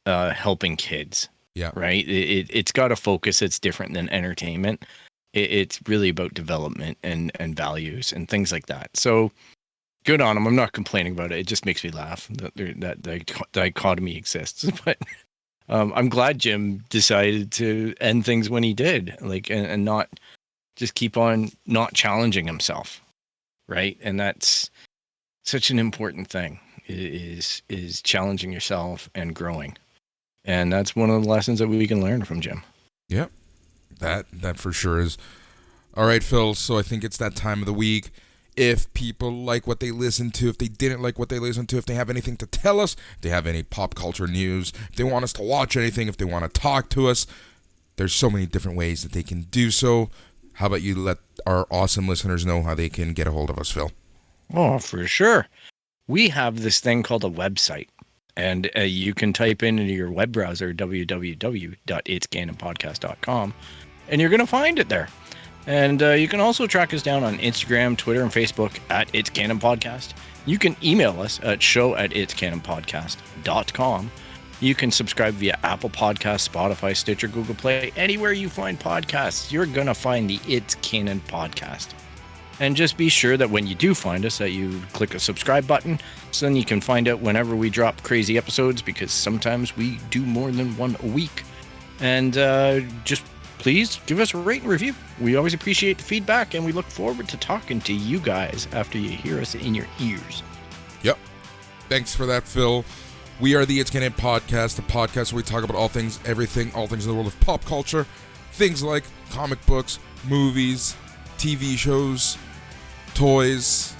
helping kids. Yeah. Right. It's got a focus. It's different than entertainment. It's really about development and values and things like that. So good on them. I'm not complaining about it. It just makes me laugh that dichotomy exists. But I'm glad Jim decided to end things when he did, and not just keep on not challenging himself. Right. And that's such an important thing, is challenging yourself and growing. And that's one of the lessons that we can learn from Jim. Yep. That for sure is. All right, Phil. So I think it's that time of the week. If people like what they listen to, if they didn't like what they listened to, if they have anything to tell us, if they have any pop culture news, if they want us to watch anything, if they want to talk to us, there's so many different ways that they can do so. How about you let our awesome listeners know how they can get a hold of us, Phil? Oh, for sure. We have this thing called a website. And you can type into your web browser, www.itscanonpodcast.com, and you're going to find it there. And you can also track us down on Instagram, Twitter, and Facebook at It's Canon Podcast. You can email us at show@itscanonpodcast.com. You can subscribe via Apple Podcasts, Spotify, Stitcher, Google Play. Anywhere you find podcasts, you're going to find the It's Canon podcast. And just be sure that when you do find us, that you click a subscribe button, so then you can find out whenever we drop crazy episodes, because sometimes we do more than one a week. And just please give us a rate and review. We always appreciate the feedback, and we look forward to talking to you guys after you hear us in your ears. Yep. Thanks for that, Phil. We are the It's Canon podcast, a podcast where we talk about all things, everything, all things in the world of pop culture. Things like comic books, movies, TV shows, toys,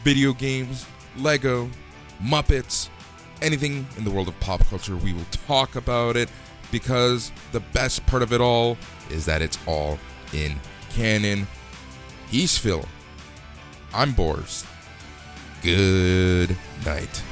video games, Lego, Muppets, anything in the world of pop culture. We will talk about it, because the best part of it all is that it's all in canon. He's Phil. I'm Boris. Good night.